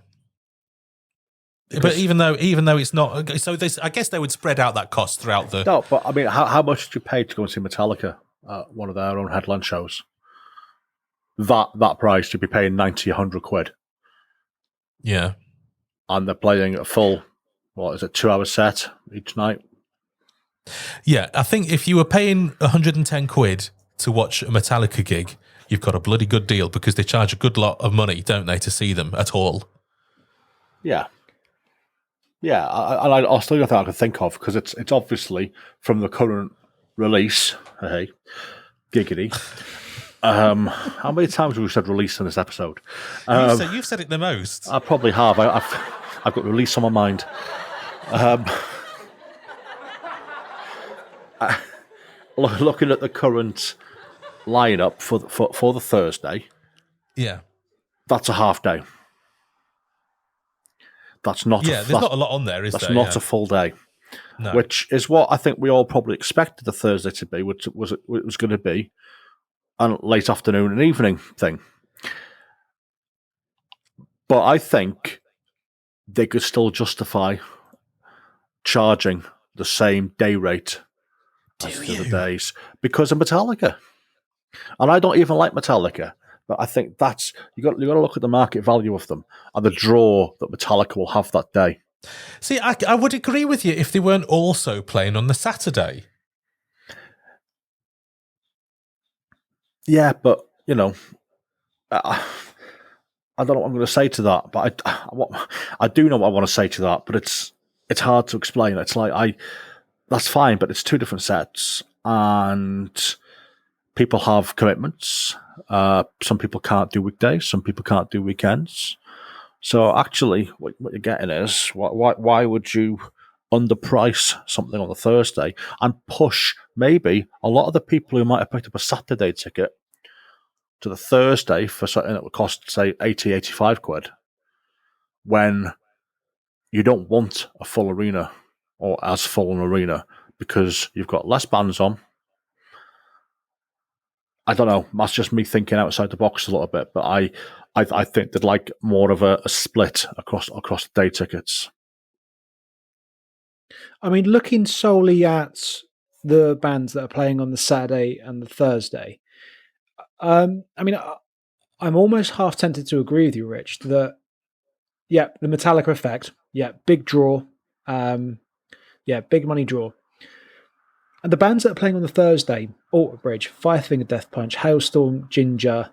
But even though it's not, so this, I guess they would spread out that cost throughout the.
No, but I mean, how much did you pay to go and see Metallica at one of their own headline shows? That price, you'd be paying 90, 100 quid.
Yeah.
And they're playing a full, 2-hour set each night?
Yeah, I think if you were paying 110 quid to watch a Metallica gig, you've got a bloody good deal because they charge a good lot of money, don't they, to see them at all?
Yeah. Yeah, I'll still nothing I can think of because it's obviously from the current release. Hey, giggity. How many times have we said release in this episode?
You've said it the most.
I probably have. I've got release on my mind. Looking at the current lineup for the Thursday,
yeah,
that's a half day. That's not.
Yeah, there's not a lot on there, is there?
That's not a full day.
No.
Which is what I think we all probably expected the Thursday to be, which was going to be a late afternoon and evening thing. But I think they could still justify charging the same day rate as the other days because of Metallica. And I don't even like Metallica, but I think that's you got to look at the market value of them and the draw that Metallica will have that day.
See, I would agree with you if they weren't also playing on the Saturday.
Yeah, but I don't know what I'm going to say to that. But I do know what I want to say to that. But it's hard to explain. It's like that's fine, but it's two different sets, and people have commitments. Some people can't do weekdays. Some people can't do weekends. So actually, what you're getting is, why would you underprice something on the Thursday and push maybe a lot of the people who might have picked up a Saturday ticket to the Thursday for something that would cost, say, 80, 85 quid, when you don't want a full arena or as full an arena because you've got less bands on. I don't know. That's just me thinking outside the box a little bit, but I think they'd like more of a split across the day tickets.
I mean, looking solely at the bands that are playing on the Saturday and the Thursday, I mean, I'm almost half tempted to agree with you, Rich, that, yeah, the Metallica effect, yeah, big draw, big money draw. And the bands that are playing on the Thursday, Alter Bridge, Firefinger Death Punch, Hailstorm, Ginger,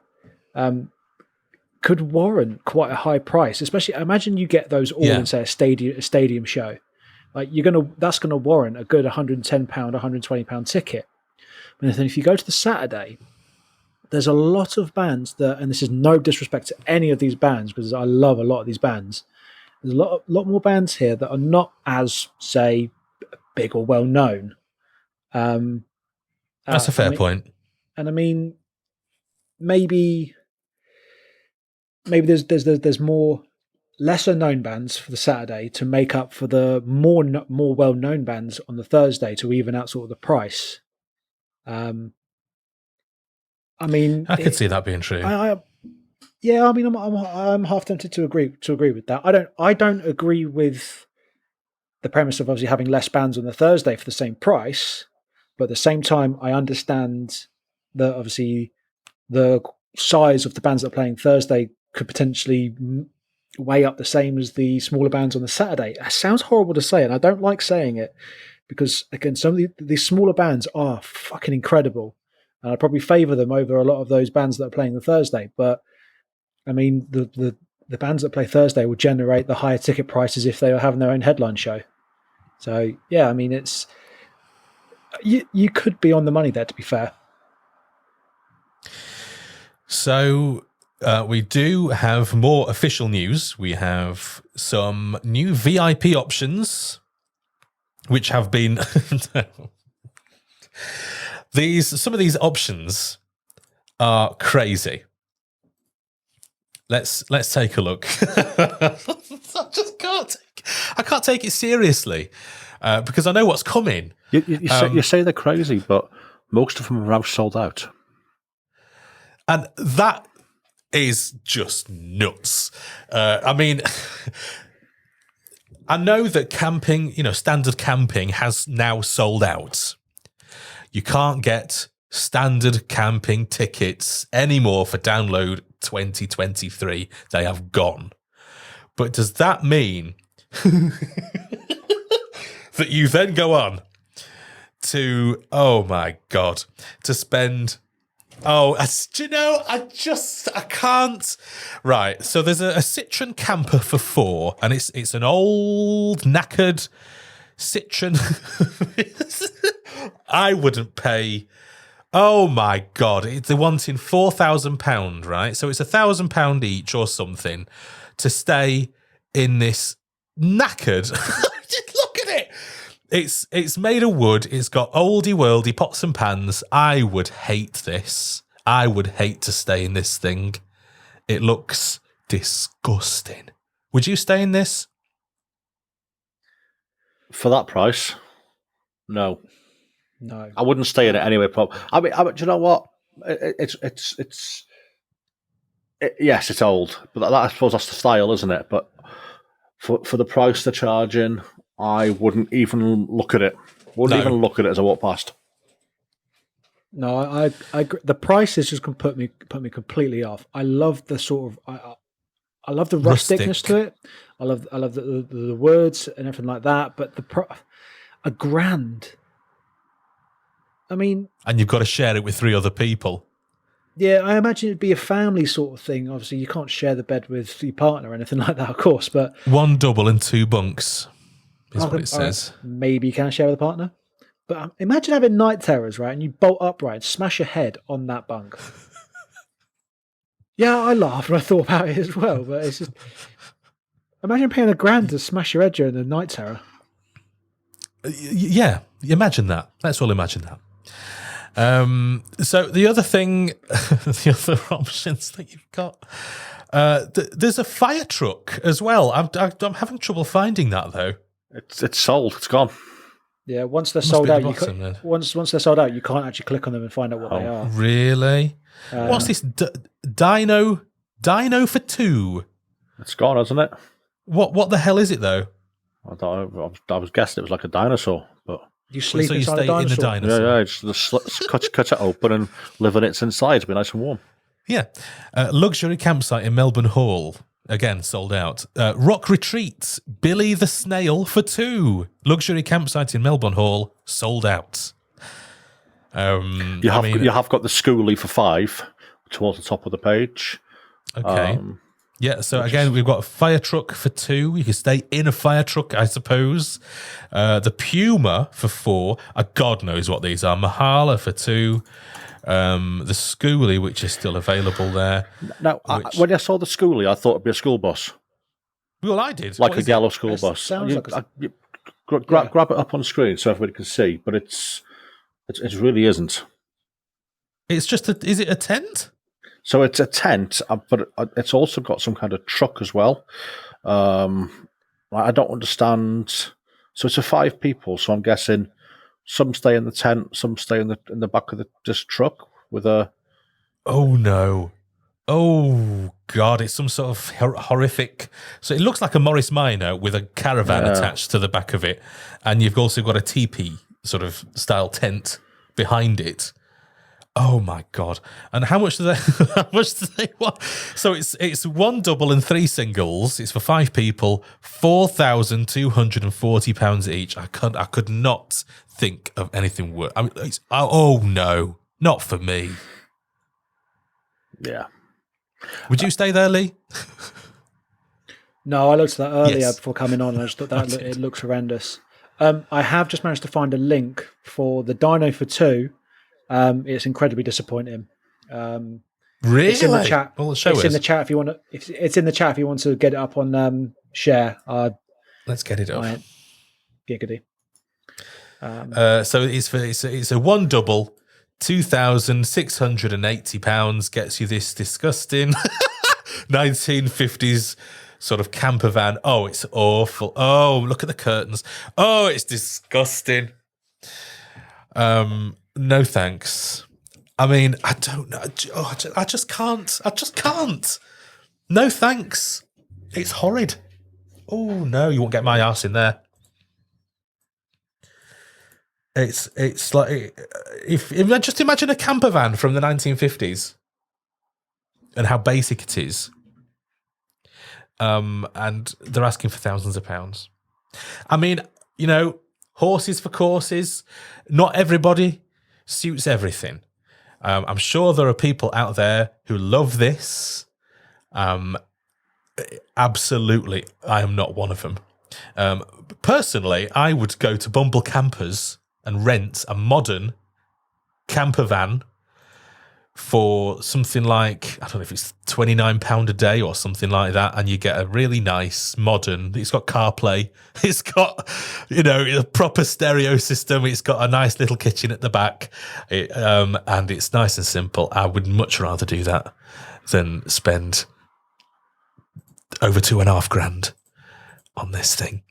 could warrant quite a high price. Especially, imagine you get those all in, say, a stadium show. Like that's gonna warrant a good £110, £120 ticket. And then if you go to the Saturday, there's a lot of bands that, and this is no disrespect to any of these bands because I love a lot of these bands. There's a lot more bands here that are not as, say, big or well known.
That's a fair point.
And I mean, maybe there's more lesser known bands for the Saturday to make up for the more well known bands on the Thursday to even out sort of the price. I mean,
I could see that being true.
I mean, I'm half tempted to agree with that. I don't agree with the premise of obviously having less bands on the Thursday for the same price, but at the same time, I understand that obviously the size of the bands that are playing Thursday could potentially weigh up the same as the smaller bands on the Saturday. It sounds horrible to say, and I don't like saying it because, again, some of these smaller bands are fucking incredible. And I'd probably favour them over a lot of those bands that are playing the Thursday. But, I mean, the bands that play Thursday will generate the higher ticket prices if they were having their own headline show. So, yeah, I mean, it's... You could be on the money there, to be fair.
So we do have more official news. We have some new VIP options, which have been some of these options are crazy. Let's take a look. I can't take it seriously because I know what's coming.
You say they're crazy, but most of them are now sold out.
And that is just nuts. I mean, I know that camping, standard camping has now sold out. You can't get standard camping tickets anymore for download 2023. They have gone. But does that mean that you then go on to, oh my God, to spend... I can't. Right, so there's a Citroen camper for 4, and it's an old, knackered Citroen. I wouldn't pay. Oh my God, they're wanting £4,000, right? So it's £1,000 each or something to stay in this knackered. Just look at it. It's made of wood. It's got oldie worldy pots and pans. I would hate this. I would hate to stay in this thing. It looks disgusting. Would you stay in this?
For that price? No. I wouldn't stay in it anyway. I mean, do you know what? Yes, it's old, but I suppose that's the style, isn't it? But for the price they're charging, I wouldn't even look at it. Wouldn't even look at it as I walk past. No,
I the price is just going to put me completely off. I love the sort of I love the rusticness to it. I love the words and everything like that. But £1,000. I mean,
and you've got to share it with 3 other people.
Yeah, I imagine it'd be a family sort of thing. Obviously, you can't share the bed with your partner or anything like that, of course. But
1 double and 2 bunks is what it says.
Maybe you can share with a partner. But imagine having night terrors, right? And you bolt upright and smash your head on that bunk. Yeah, I laughed when I thought about it as well. But it's just... Imagine paying £1,000 to smash your head during the night terror.
Yeah, imagine that. Let's all imagine that. So the other thing, the other options that you've got, there's a fire truck as well. I'm having trouble finding that though.
It's sold. It's gone.
Yeah, once they're sold out, once they're sold out, you can't actually click on them and find out what they are.
Really? What's this? Dino for 2.
It's gone, hasn't it?
What the hell is it though?
I was guessing it was like a dinosaur, but.
You sleep
so you
inside
stay
a dinosaur?
in the dinosaur?
Yeah, just cut it open and live in its inside. Be nice and warm.
Yeah. Luxury campsite in Melbourne Hall. Again, sold out. Rock Retreat, Billy the Snail for 2. Luxury campsite in Melbourne Hall, sold out.
You have got the Schoolie for 5 towards the top of the page.
Okay. Yeah, so again, we've got a fire truck for 2. You can stay in a fire truck, I suppose. The Puma for 4. God knows what these are. Mahala for 2. The Schoolie, which is still available there.
Now, when I saw the Schoolie, I thought it'd be a school bus.
Well, I did.
Like a yellow school bus.
Sounds
grab it up on screen so everybody can see, but it really isn't.
It's just is it a tent?
So it's a tent, but it's also got some kind of truck as well. I don't understand. So it's for 5 people. So I'm guessing some stay in the tent, some stay in the back of this truck with a.
Oh no! Oh God! It's some sort of horrific. So it looks like a Morris Minor with a caravan attached to the back of it, and you've also got a teepee sort of style tent behind it. Oh my God! And how much do they? How much do they want? So it's 1 double and 3 singles. It's for 5 people. £4,240 each. I could not think of anything worse. I mean, oh no, not for me.
Yeah.
Would you stay there, Lee?
No, I looked at that earlier before coming on, and I just thought it looks horrendous. I have just managed to find a link for the Dino for 2. It's incredibly disappointing.
Really?
It's in the chat.
Well, show
it's
us.
in the chat if you want to. It's in the chat if you want to get it up on share.
Let's get it up.
Giggity.
So it's a 1 double, £2,680 gets you this disgusting 1950s sort of camper van. Oh, it's awful. Oh, look at the curtains. Oh, it's disgusting. No thanks. I mean, I don't know. Oh, I just can't. No thanks. It's horrid. Oh no, you won't get my ass in there. It's like if just imagine a camper van from the 1950s and how basic it is. And they're asking for thousands of pounds. I mean, horses for courses. Not everybody suits everything. I'm sure there are people out there who love this. Absolutely, I am not one of them. Personally, I would go to Bumble Campers and rent a modern camper van for something like, I don't know if it's £29 a day or something like that, and you get a really nice modern, it's got CarPlay, it's got, a proper stereo system, it's got a nice little kitchen at the back, and it's nice and simple. I would much rather do that than spend over $2,500 on this thing.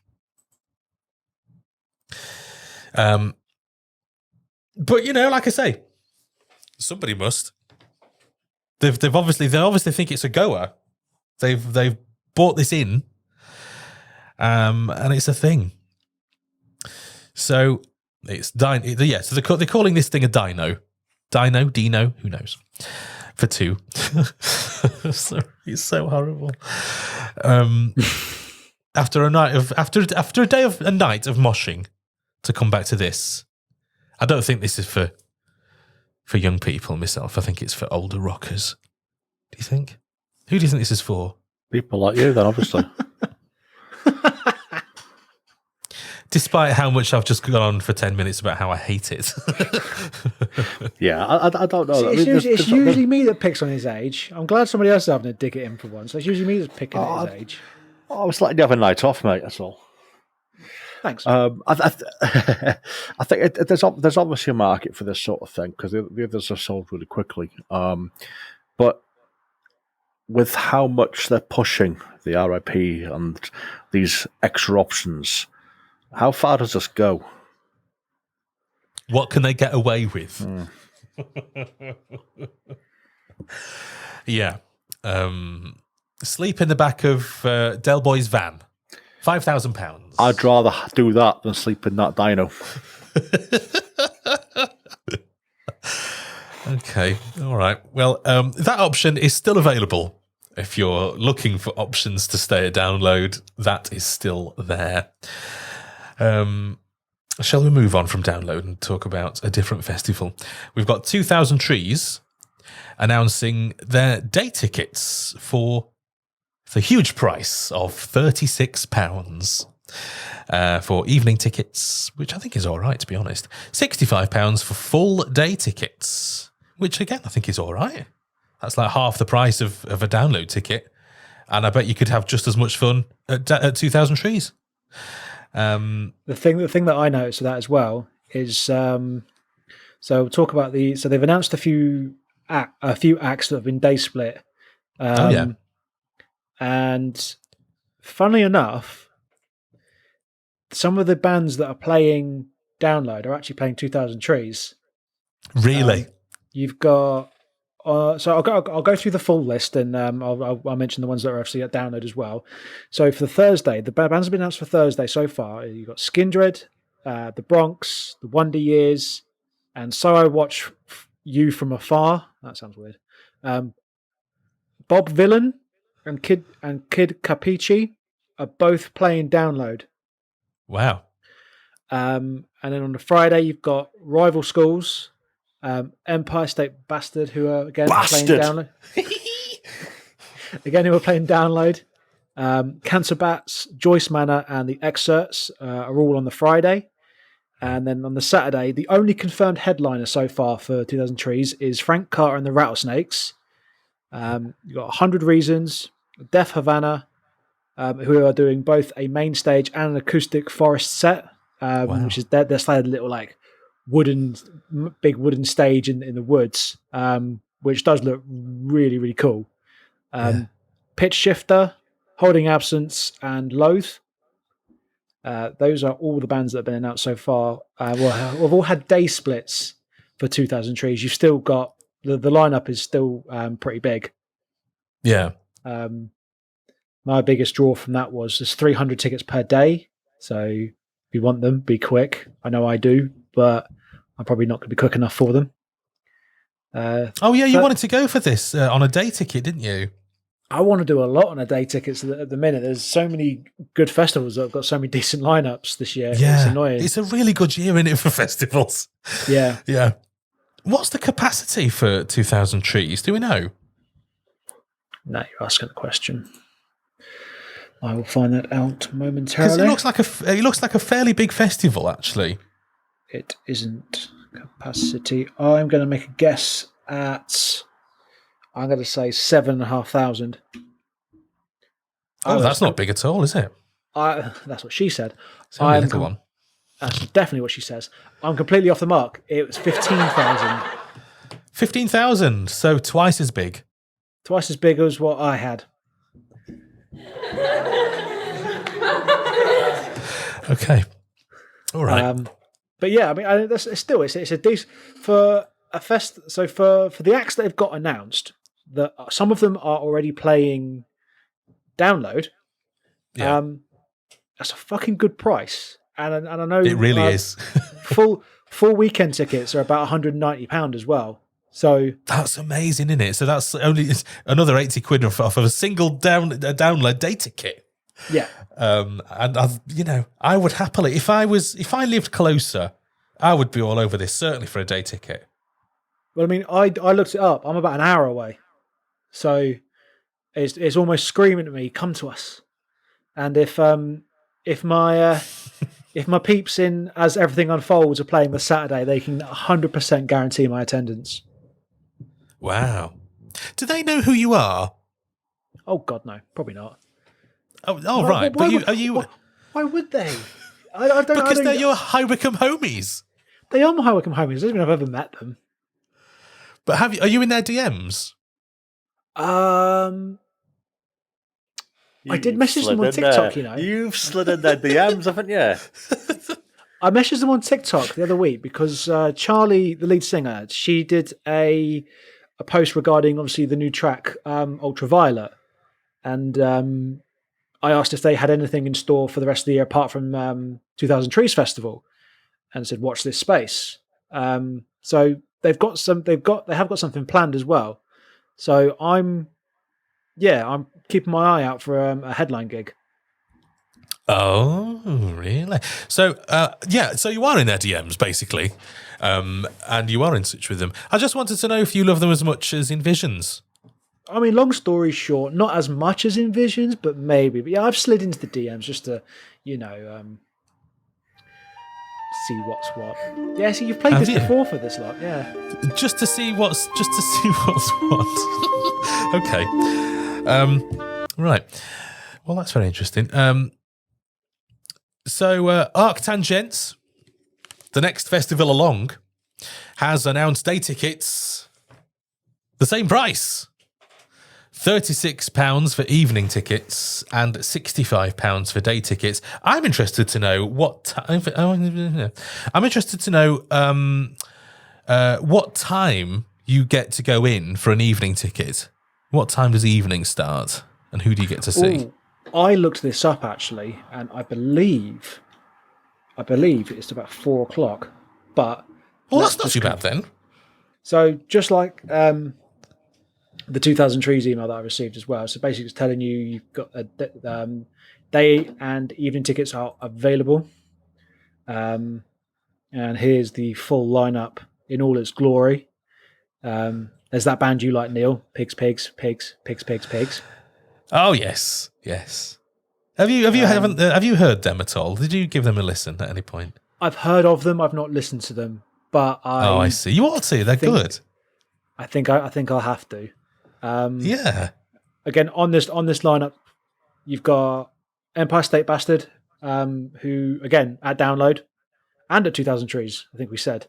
But like I say, somebody must. They obviously think it's a goer. They've bought this in, and it's a thing. So it's So they're calling this thing a Dino, Dino, who knows? For two. So it's so horrible. After a night of after a day of a night of moshing, to come back to this, I don't think this is for young people. Myself, I think it's for older rockers. Do you think? Who do you think this is for?
People like you, then, obviously.
Despite how much I've just gone on for 10 minutes about how I hate it.
Yeah, I don't know.
It's usually me that picks on his age. I'm glad somebody else is having to dig it in for once. It's usually me that's picking at his age.
I was letting you have a night off, mate, that's all.
Thanks.
I think there's obviously a market for this sort of thing because the others are sold really quickly. But with how much they're pushing the RIP and these extra options, how far does this go?
What can they get away with? Yeah. Sleep in the back of Del Boy's van. £5,000.
I'd rather do that than sleep in that Dino.
Okay, all right. Well, that option is still available. If you're looking for options to stay a download, that is still there. Shall we move on from download and talk about a different festival? We've got 2000 Trees announcing their day tickets for the huge price of £36 for evening tickets, which I think is all right, to be honest. £65 for full day tickets, which again I think is all right. That's like half the price of a download ticket, and I bet you could have just as much fun at 2000 Trees.
The thing that I noticed with that as well is so we'll talk about so they've announced a few acts that have been day split. And funnily enough, some of the bands that are playing download are actually playing 2000 Trees.
Really?
You've got so I'll go through the full list, and I'll mention the ones that are actually at download as well. So for Thursday, the bands have been announced for Thursday so far. You've got Skindred, the Bronx, the Wonder Years, and So I Watch You From Afar. That sounds weird. Bob Villain and Kid Capici are both playing download.
Wow.
And then on the Friday, you've got Rival Schools, Empire State Bastard, who are again playing download. Who are playing download. Cancer Bats, Joyce Manor, and the Excerpts are all on the Friday. And then on the Saturday, the only confirmed headliner so far for 2000 Trees is Frank Carter and the Rattlesnakes. You've got 100 Reasons, Def Havana, who are doing both a main stage and an acoustic forest set, which is they're like a little big wooden stage in the woods, which does look really, really cool. Pitch Shifter, Holding Absence, and Loathe. Those are all the bands that have been announced so far. We've all had day splits for 2000 Trees. You've still got the lineup is still pretty big.
Yeah.
my biggest draw from that was there's 300 tickets per day. So if you want them, be quick. I know I do, but I'm probably not going to be quick enough for them.
You wanted to go for this on a day ticket, didn't you?
I want to do a lot on a day tickets at the minute. There's so many good festivals that have got so many decent lineups this year.
Yeah,
it's annoying.
It's a really good year, isn't it, for festivals?
Yeah.
Yeah. What's the capacity for 2,000 Trees? Do we know?
No, you're asking a question. I will find that out momentarily.
Because it looks like a fairly big festival, actually.
It isn't capacity. I'm going to make a guess at. I'm going to say 7,500.
Oh, that's not big at all, is it?
That's what she said.
It's only a little one.
That's definitely what she says. I'm completely off the mark. It was 15,000.
15,000, so twice as big.
Twice as big as what I had.
Okay. All right.
But yeah, I mean, it's a decent for a fest. So for the acts that have got announced, that some of them are already playing download.
Yeah.
That's a fucking good price, and I know
it really is.
full weekend tickets are about £190 as well. So
that's amazing, isn't it? So that's only another 80 quid off of a single download day ticket.
Yeah.
And I would happily, if I lived closer, I would be all over this, certainly for a day ticket.
Well, I mean, I looked it up. I'm about an hour away, so it's almost screaming at me, "Come to us!" And if my peeps in As Everything Unfolds are playing this Saturday, they can 100% guarantee my attendance.
Wow. Do they know who you are?
Oh God, no, probably not.
Oh, right.
Why would they? I don't.
Because they're your High Wycombe homies.
They are my High Wycombe homies. I don't even know if I've ever met them.
But are you in their DMs?
I did message them on TikTok,
You've slid in their DMs, haven't you?
I messaged them on TikTok the other week because Charlie, the lead singer, she did a post regarding, obviously, the new track, Ultraviolet. And I asked if they had anything in store for the rest of the year apart from 2000 Trees Festival, and said, watch this space. So they have got something planned as well. So I'm keeping my eye out for a headline gig.
Oh, really? So, so you are in their DMs, basically, and you are in touch with them. I just wanted to know if you love them as much as Envisions.
I mean, long story short, not as much as Envisions, but maybe. But yeah, I've slid into the DMs just to, see what's what. Yeah, so you've played this before for this lot, yeah.
Just to see what's what. Okay. Right. Well, that's very interesting. So ArcTanGent, the next festival along, has announced day tickets the same price. £36 for evening tickets and £65 for day tickets. I'm interested to know what time you get to go in for an evening ticket. What time does evening start, and who do you get to see?
Ooh, I looked this up actually, and I believe it's about 4:00. But
that's not too bad then.
So just like the 2000 Trees email that I received as well. So basically it's telling you you've got day and evening tickets are available. And here's the full lineup in all its glory. There's that band you like, Neil. Pigs.
Oh yes. Have you heard them at all? Did you give them a listen at any point?
I've heard of them. I've not listened to them, but
I see. You ought to. They're good.
I think I'll have to.
Yeah.
Again, on this lineup, you've got Empire State Bastard, who again at download and at 2000 Trees. I think we said.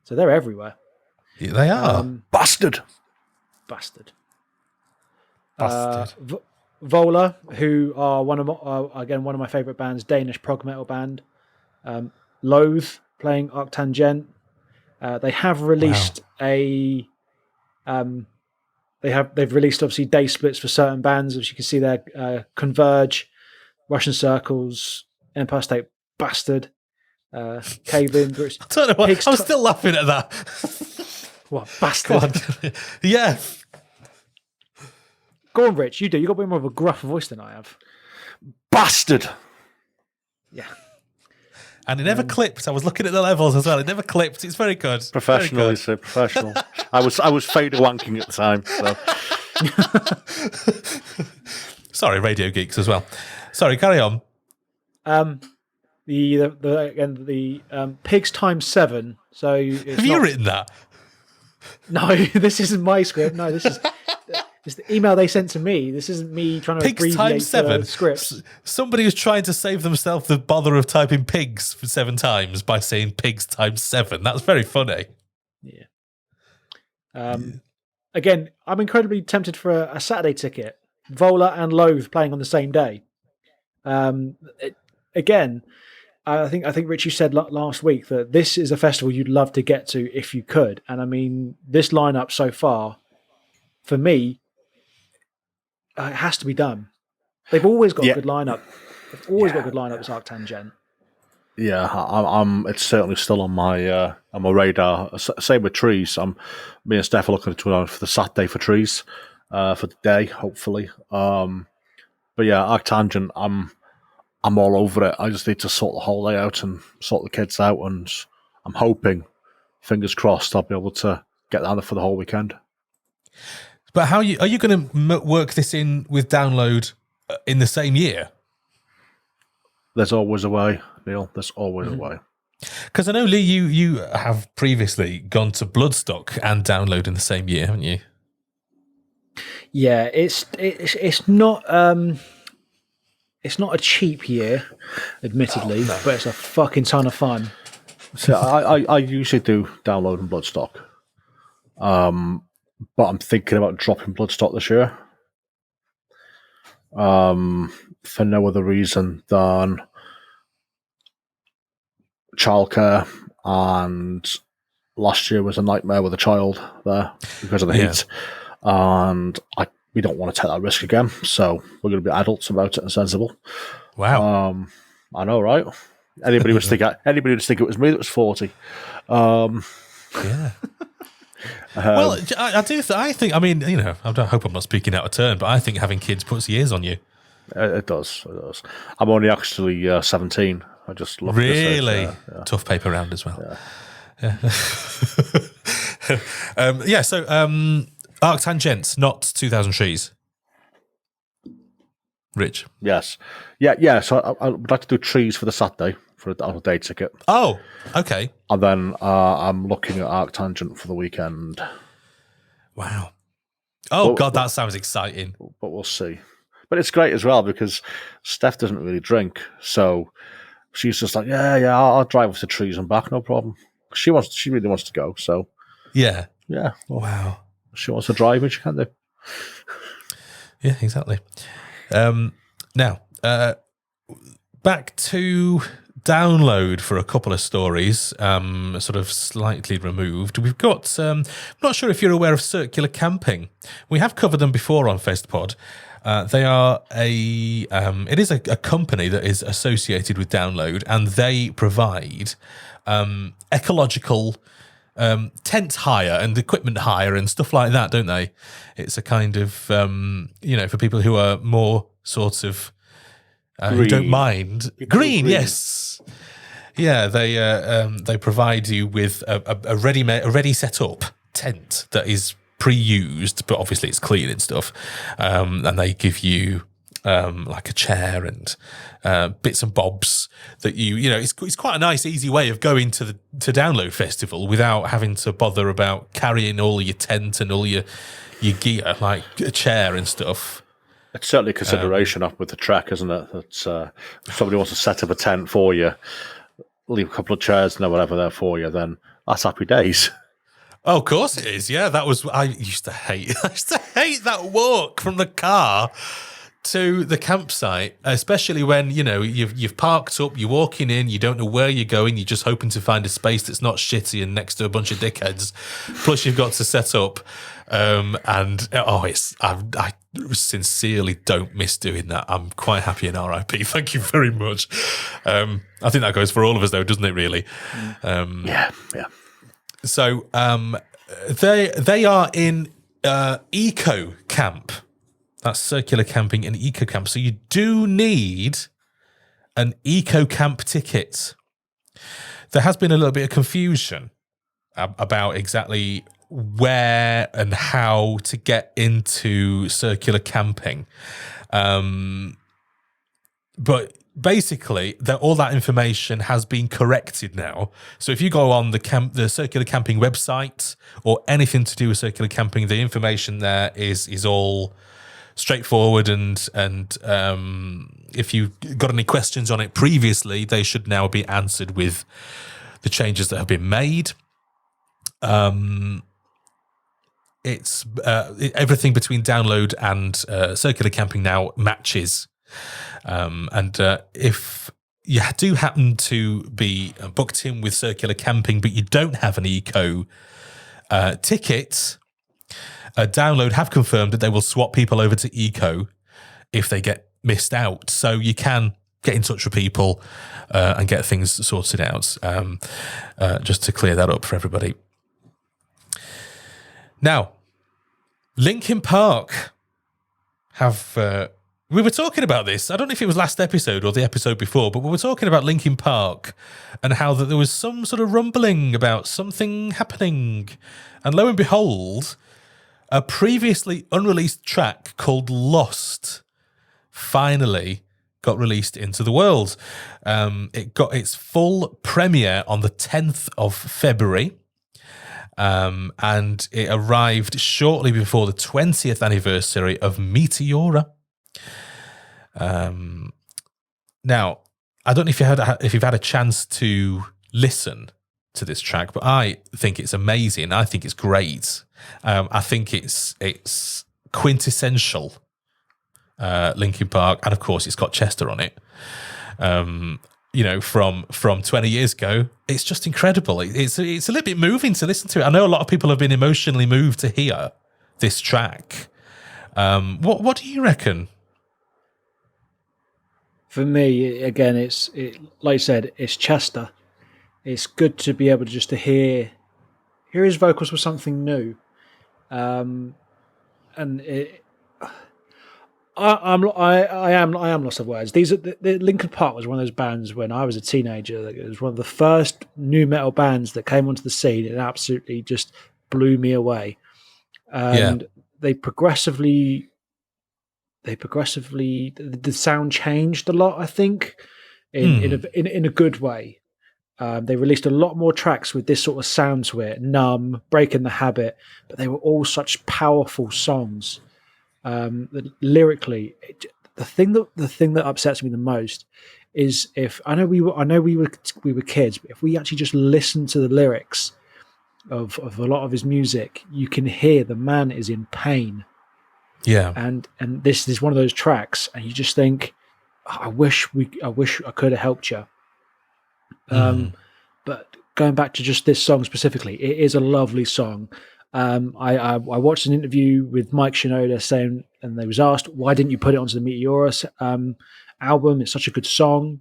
So they're everywhere.
Yeah, they are.
Bastard.
Vola, who are one of my favourite bands, Danish prog metal band. Loathe playing ArcTanGent. They have released a they've released obviously day splits for certain bands, as you can see there. Converge, Russian Circles, Empire State Bastard, Cave In.
I don't know why. I'm still laughing at that.
What, Bastard?
Yeah.
Go on, Rich. You do. You got a bit more of a gruff voice than I have.
Bastard.
Yeah.
And it never clipped. I was looking at the levels as well. It never clipped. It's very good.
Professional, is it? Professional. I was fade wanking at the time. So.
Sorry, radio geeks as well. Sorry, carry on.
The pigs times 7. So
have you written that?
No, this isn't my script. No, this is the email they sent to me. This isn't me trying to
pigs times 7
scripts.
Somebody was trying to save themselves the bother of typing pigs for 7 times by saying pigs times 7. That's very funny.
Yeah. Again, I'm incredibly tempted for a Saturday ticket. Vola and Loathe playing on the same day. Again, I think Rich, you said last week that this is a festival you'd love to get to if you could. And I mean, this lineup so far, for me, it has to be done. They've always got a good lineup. They've always got a good lineup as ArcTanGent.
Yeah, I'm. It's certainly still on my radar. Same with Trees. Me and Steph are looking for the Saturday for Trees, for the day, hopefully. But yeah, ArcTanGent. I'm all over it. I just need to sort the whole layout and sort the kids out, and I'm hoping, fingers crossed, I'll be able to get down there for the whole weekend.
But are you going to work this in with Download in the same year?
There's always a way, Neil. There's always a way.
Because I know, Lee, you have previously gone to Bloodstock and Download in the same year, haven't you?
Yeah, it's not it's not a cheap year, admittedly, but it's a fucking ton of fun.
So I usually do Download and Bloodstock, but I'm thinking about dropping Bloodstock this year. For no other reason than childcare, and last year was a nightmare with a child there because of the heat, and we don't want to take that risk again, so we're going to be adults about it and sensible.
Wow.
I know, right? Anybody would think it was me that was 40.
Yeah. Well, I think, I mean, you know, I hope I'm not speaking out of turn, but I think having kids puts years on you.
It does. It does. I'm only actually 17. I just love
really tough paper round as well. Yeah. So ArcTanGent, not 2000 Trees. Rich.
Yes. Yeah. So I would like to do Trees for the Saturday for a day ticket.
Oh, okay.
And then I'm looking at ArcTanGent for the weekend.
Wow. Oh, God, that sounds exciting.
But we'll see. But it's great as well because Steph doesn't really drink. So she's just like, yeah, I'll drive us to Trees and back, no problem. She really wants to go. So
yeah.
Well,
wow.
She wants to drive, which she can do.
Yeah, exactly. Now, back to Download for a couple of stories, sort of slightly removed. We've got, I'm not sure if you're aware of Circular Camping. We have covered them before on Festpod. They are it is a company that is associated with Download, and they provide ecological tent hire and equipment hire and stuff like that, don't they? It's a kind of, for people who are more sort of, who don't mind. Green, yes. Yeah, they provide you with a ready set up tent that is pre-used, but obviously it's clean and stuff. And they give you like a chair and bits and bobs that it's quite a nice, easy way of going to Download Festival without having to bother about carrying all your tent and all your gear, like a chair and stuff.
It's certainly a consideration up with the trek, isn't it? That if somebody wants to set up a tent for you, leave a couple of chairs and whatever there for you, then that's happy days.
Oh, of course it is. Yeah, I used to hate that walk from the car to the campsite, especially when, you know, you've parked up, you're walking in, you don't know where you're going, you're just hoping to find a space that's not shitty and next to a bunch of dickheads. Plus, you've got to set up, I sincerely don't miss doing that. I'm quite happy in RIP. Thank you very much. I think that goes for all of us, though, doesn't it? Really?
Yeah.
So they are in eco camp. That's circular camping and eco camp. So you do need an eco camp ticket. There has been a little bit of confusion about exactly where and how to get into circular camping. But basically, all that information has been corrected now. So if you go on the circular camping website or anything to do with circular camping, the information there is all straightforward, and if you got any questions on it previously, they should now be answered with the changes that have been made. It's everything between download and circular camping now matches. And if you do happen to be booked in with circular camping, but you don't have an eco ticket, Download have confirmed that they will swap people over to eco if they get missed out. So you can get in touch with people and get things sorted out, just to clear that up for everybody. Now, Linkin Park have... we were talking about this. I don't know if it was last episode or the episode before, but we were talking about Linkin Park and how that there was some sort of rumbling about something happening. And lo and behold, a previously unreleased track called Lost finally got released into the world. It got its full premiere on the 10th of February. And it arrived shortly before the 20th anniversary of Meteora. Now, I don't know if you've had a chance to listen to this track, but I think it's amazing. I think it's great. I think it's quintessential Linkin Park, and of course, it's got Chester on it. You know, from 20 years ago, it's just incredible. It's a little bit moving to listen to it. I know a lot of people have been emotionally moved to hear this track. What do you reckon?
For me, again, like I said, it's Chester. It's good to be able to just to hear his vocals with something new, and I am lost of words. These are the Linkin Park was one of those bands when I was a teenager. It was one of the first new metal bands that came onto the scene and absolutely just blew me away. And the sound changed a lot, I think, in a good way. They released a lot more tracks with this sort of sound to it, Numb, Breaking the Habit, but they were all such powerful songs. Lyrically, the thing that upsets me the most is if I know we were kids, but if we actually just listen to the lyrics of a lot of his music, you can hear the man is in pain. Yeah, and this is one of those tracks, and you just think, I wish I could have helped you. But going back to just this song specifically, it is a lovely song. I watched an interview with Mike Shinoda saying, and they was asked, why didn't you put it onto the Meteora album? It's such a good song.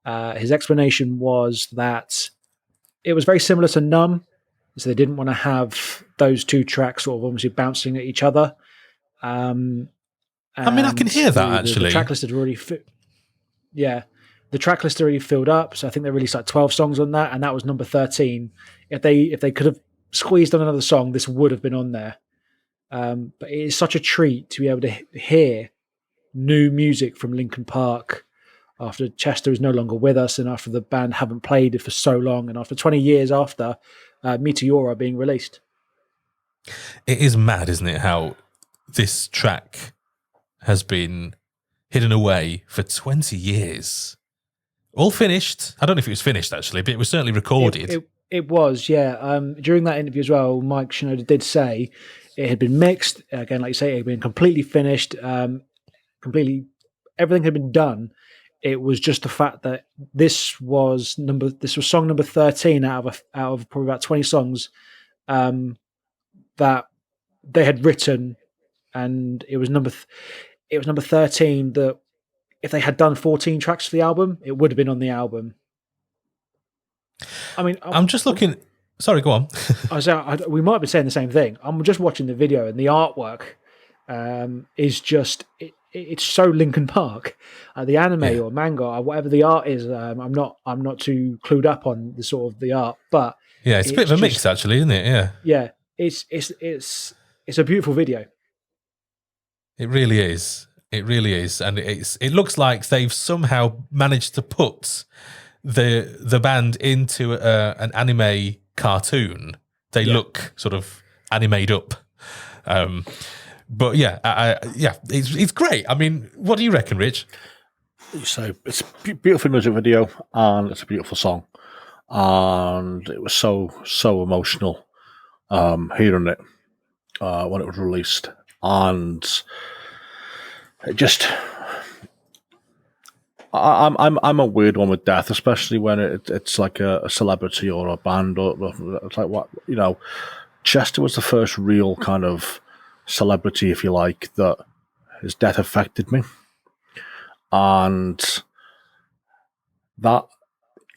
His explanation was that it was very similar to Numb, so they didn't want to have those two tracks sort of obviously bouncing at each other. I mean,
I can hear that actually.
The track list had already the track list already filled up, so I think they released like 12 songs on that, and that was number 13. If they could have squeezed on another song, this would have been on there. But it is such a treat to be able to hear new music from Linkin Park after Chester is no longer with us, and after the band haven't played it for so long, and after 20 years after Meteora being released.
It is mad, isn't it, how this track has been hidden away for 20 years. All finished. I don't know if it was finished, actually, but it was certainly recorded.
It was, yeah. During that interview as well, Mike Shinoda did say it had been mixed. Again, like you say, it had been completely finished. completely everything had been done. It was just the fact that this was song number 13 out of probably about 20 songs that they had written, and it was number 13 that if they had done 14 tracks for the album, it would have been on the album. I mean,
I'm just looking. Sorry, go on.
We might be saying the same thing. I'm just watching the video, and the artwork is just it's so Linkin Park. The anime or manga or whatever the art is, I'm not too clued up on the sort of the art, but
yeah, it's a bit of a mix, actually, isn't it?
Yeah, it's a beautiful video.
It really is. It really is, and it looks like they've somehow managed to put the band into an anime cartoon. They look sort of animated up, but it's great. I mean, what do you reckon, Rich?
So it's a beautiful music video and it's a beautiful song, and it was so emotional hearing it when it was released, and it just. I'm a weird one with death, especially when it's like a celebrity or a band, or it's like what Chester was the first real kind of celebrity, if you like, that his death affected me, and that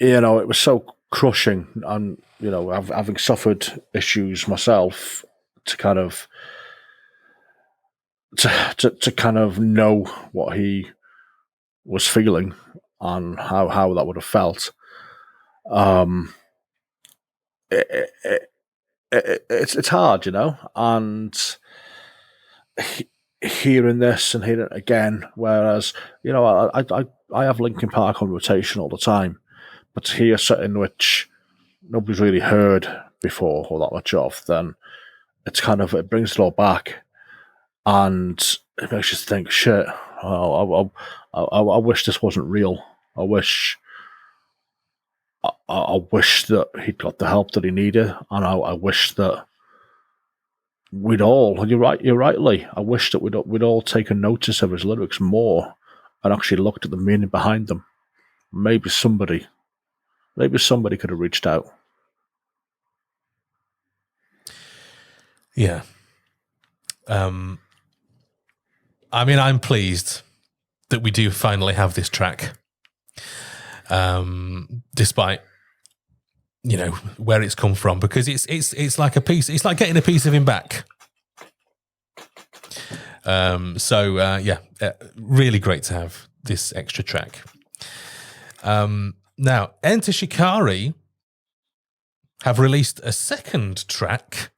it was so crushing, and having suffered issues myself, to kind of to kind of know what he was feeling and how that would have felt. It's hard, and hearing this and hearing it again, whereas I have Linkin Park on rotation all the time, but to hear something which nobody's really heard before or that much of, then it brings it all back, and it makes you think, shit. I wish this wasn't real. I wish that he'd got the help that he needed, and I wish that we'd all. And you're right, Lee. I wish that we'd all taken notice of his lyrics more and actually looked at the meaning behind them. Maybe somebody could have reached out.
Yeah. I mean, I'm pleased that we do finally have this track, despite where it's come from, because it's like a piece. It's like getting a piece of him back. Really great to have this extra track. Now, Enter Shikari have released a second track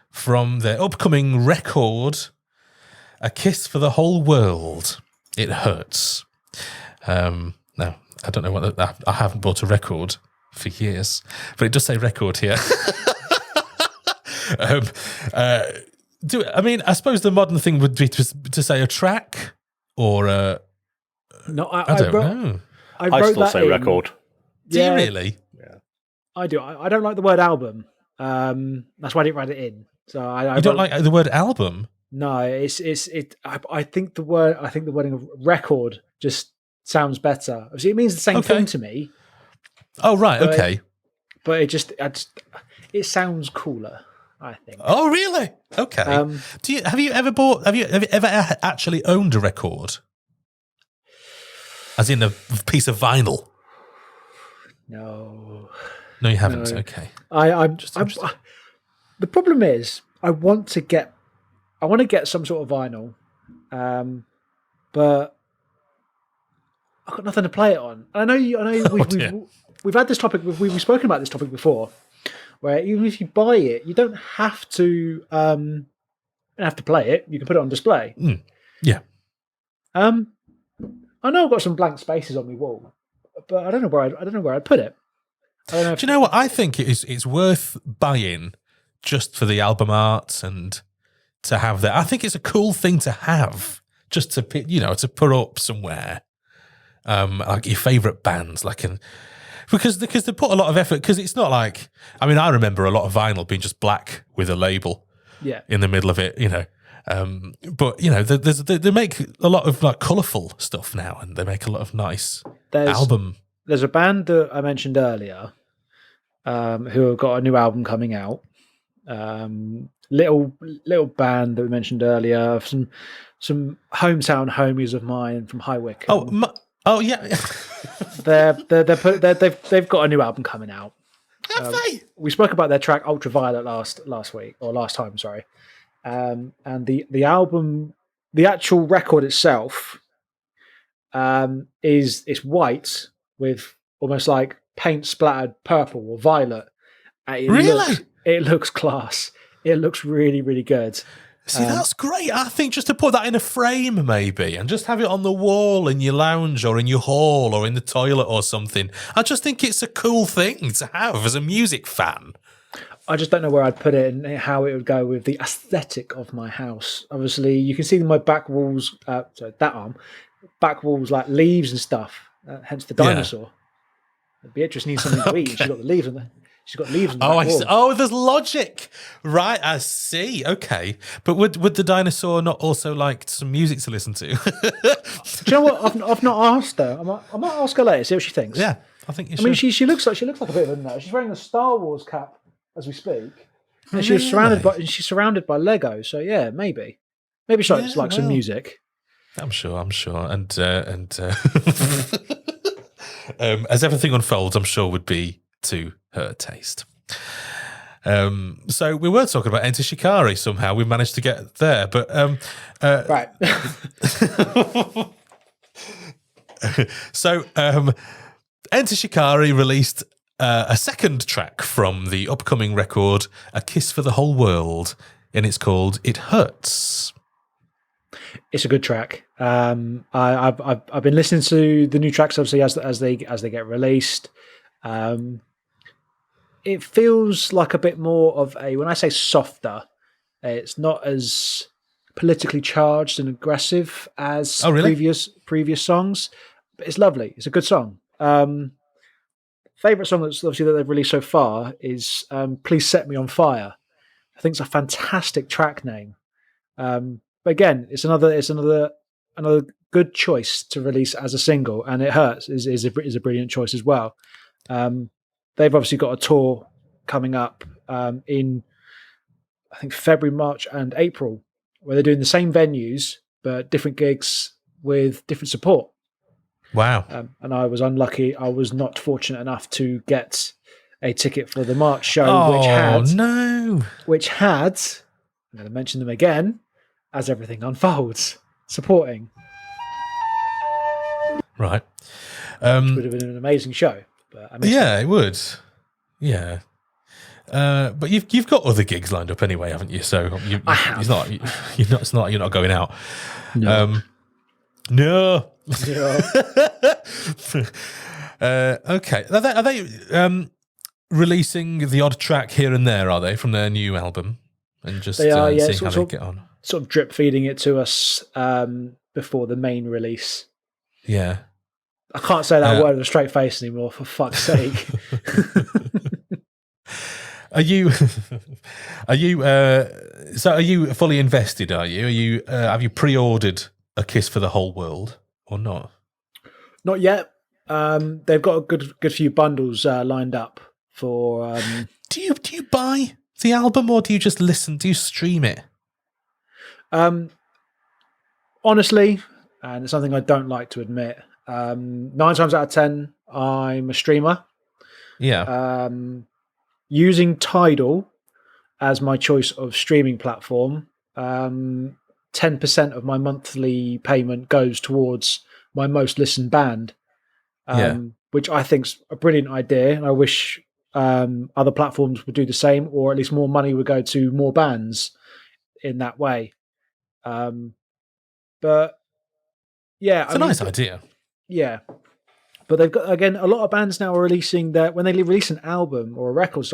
from their upcoming record, A Kiss for the Whole World. It Hurts. Now, I don't know what I haven't bought a record for years, but it does say record here. I suppose the modern thing would be to say a track or a...
No,
I don't know.
I still say record.
Do you really?
Yeah,
I do. I don't like the word album. That's why I didn't write it in. So
you don't like the word album?
No, I think the wording of record just sounds better. It means the same thing to me.
Oh right, okay.
But it sounds cooler, I think.
Oh really? Okay. Have you ever actually owned a record? As in a piece of vinyl?
No.
No, you haven't.
No.
Okay.
The problem is, I want to get some sort of vinyl, but I've got nothing to play it on. I know we've had this topic. We've spoken about this topic before, where even if you buy it, you don't have to play it. You can put it on display.
Yeah.
I know I've got some blank spaces on my wall, but I don't know where I'd put it.
Do you know what I think it's worth buying just for the album art and to have that? I think it's a cool thing to have, just to put up somewhere, like your favourite bands, because they put a lot of effort. Because it's not like, I remember a lot of vinyl being just black with a label, in the middle of it, But they make a lot of like colourful stuff now, and they make a lot of nice album.
There's a band that I mentioned earlier, who have got a new album coming out. Little band that we mentioned earlier, some hometown homies of mine from High Wycombe.
Yeah.
They've got a new album coming out.
Have they?
We spoke about their track Ultraviolet last week, or last time, sorry. And the album, the actual record itself, is white with almost like paint splattered purple or violet. It looks class. It looks really, really good.
See, that's great. I think just to put that in a frame maybe and just have it on the wall in your lounge or in your hall or in the toilet or something. I just think it's a cool thing to have as a music fan.
I just don't know where I'd put it and how it would go with the aesthetic of my house. Obviously, you can see my back walls, back walls like leaves and stuff, hence the dinosaur. Beatrice needs something to eat and she's got the leaves on there. She's got leaves on the back wall.
Oh, there's logic. Right, I see. Okay. But would the dinosaur not also like some music to listen to?
Do you know what? I've not asked her. I might ask her later, see what she thinks.
Yeah, I think you should.
I mean, she looks like a bit of a nut. She's wearing a Star Wars cap as we speak. And she's surrounded by Lego, so yeah, maybe she likes some music.
I'm sure. And as everything unfolds, I'm sure would be to her taste. So we were talking about Enter Shikari somehow. We managed to get there, but
right.
So Enter Shikari released a second track from the upcoming record, A Kiss for the Whole World, and it's called It Hurts.
It's a good track. I've been listening to the new tracks obviously as they get released. It feels like a bit more of a, when I say softer, it's not as politically charged and aggressive as previous songs, but it's lovely. It's a good song. Favorite song that's obviously that they've released so far is Please Set Me on Fire. I think it's a fantastic track name. But again, it's another good choice to release as a single, and It Hurts is a brilliant choice as well. They've obviously got a tour coming up in, I think, February, March, and April, where they're doing the same venues but different gigs with different support.
Wow!
And I was unlucky; I was not fortunate enough to get a ticket for the March show, which had. I'm going to mention them again as everything unfolds. Supporting,
right?
Which would have been an amazing show. But
it would. Yeah. But you've got other gigs lined up anyway, haven't you? So
I have.
You're not going out.
No.
No. Okay. Are they releasing the odd track here and there? Are they from their new album and just seeing how they get on?
Sort of drip feeding it to us before the main release.
Yeah.
I can't say that word with a straight face anymore, for fuck's sake.
Are you fully invested, are you? Have you pre-ordered A Kiss for the Whole World or not?
Not yet. They've got a good few bundles lined up for
Do you buy the album or do you just listen? Do you stream it?
Honestly, and it's something I don't like to admit, 9 times out of 10, I'm a streamer.
Yeah.
Using Tidal as my choice of streaming platform, 10% of my monthly payment goes towards my most listened band, which I think's a brilliant idea. And I wish other platforms would do the same, or at least more money would go to more bands in that way. But yeah,
it's a nice idea.
Yeah. But they've got, again, a lot of bands now are releasing when they release an album or a record,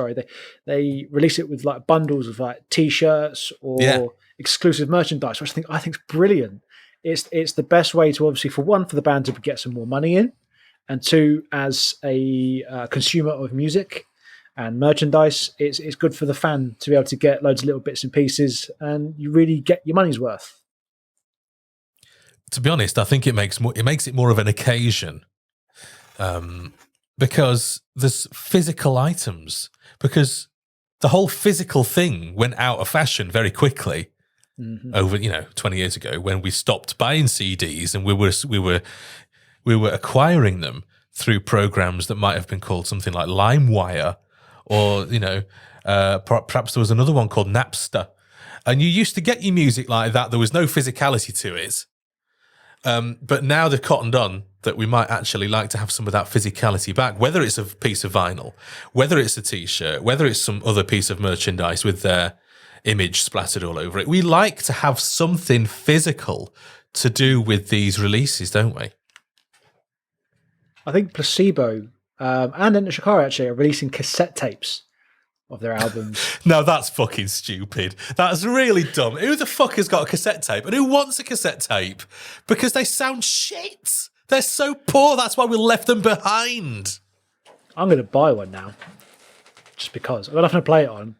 they release it with like bundles of like t-shirts or exclusive merchandise, which I think is brilliant. It's the best way to, obviously, for one, for the band to get some more money in, and two, as a consumer of music, And merchandise, it's good for the fan to be able to get loads of little bits and pieces, and you really get your money's worth.
To be honest, I think it makes it more of an occasion, because there's physical items. Because the whole physical thing went out of fashion very quickly over 20 years ago, when we stopped buying CDs and we were acquiring them through programs that might have been called something like LimeWire, or perhaps there was another one called Napster, and you used to get your music like that. There was no physicality to it. But now they've cottoned on that we might actually like to have some of that physicality back, whether it's a piece of vinyl, whether it's a T-shirt, whether it's some other piece of merchandise with their image splattered all over it. We like to have something physical to do with these releases, don't we?
I think Placebo and Shikari actually are releasing cassette tapes of their albums.
No, that's fucking stupid. That's really dumb. Who the fuck has got a cassette tape? And who wants a cassette tape? Because they sound shit. They're so poor. That's why we left them behind.
I'm going to buy one now, just because I've got nothing to play it on.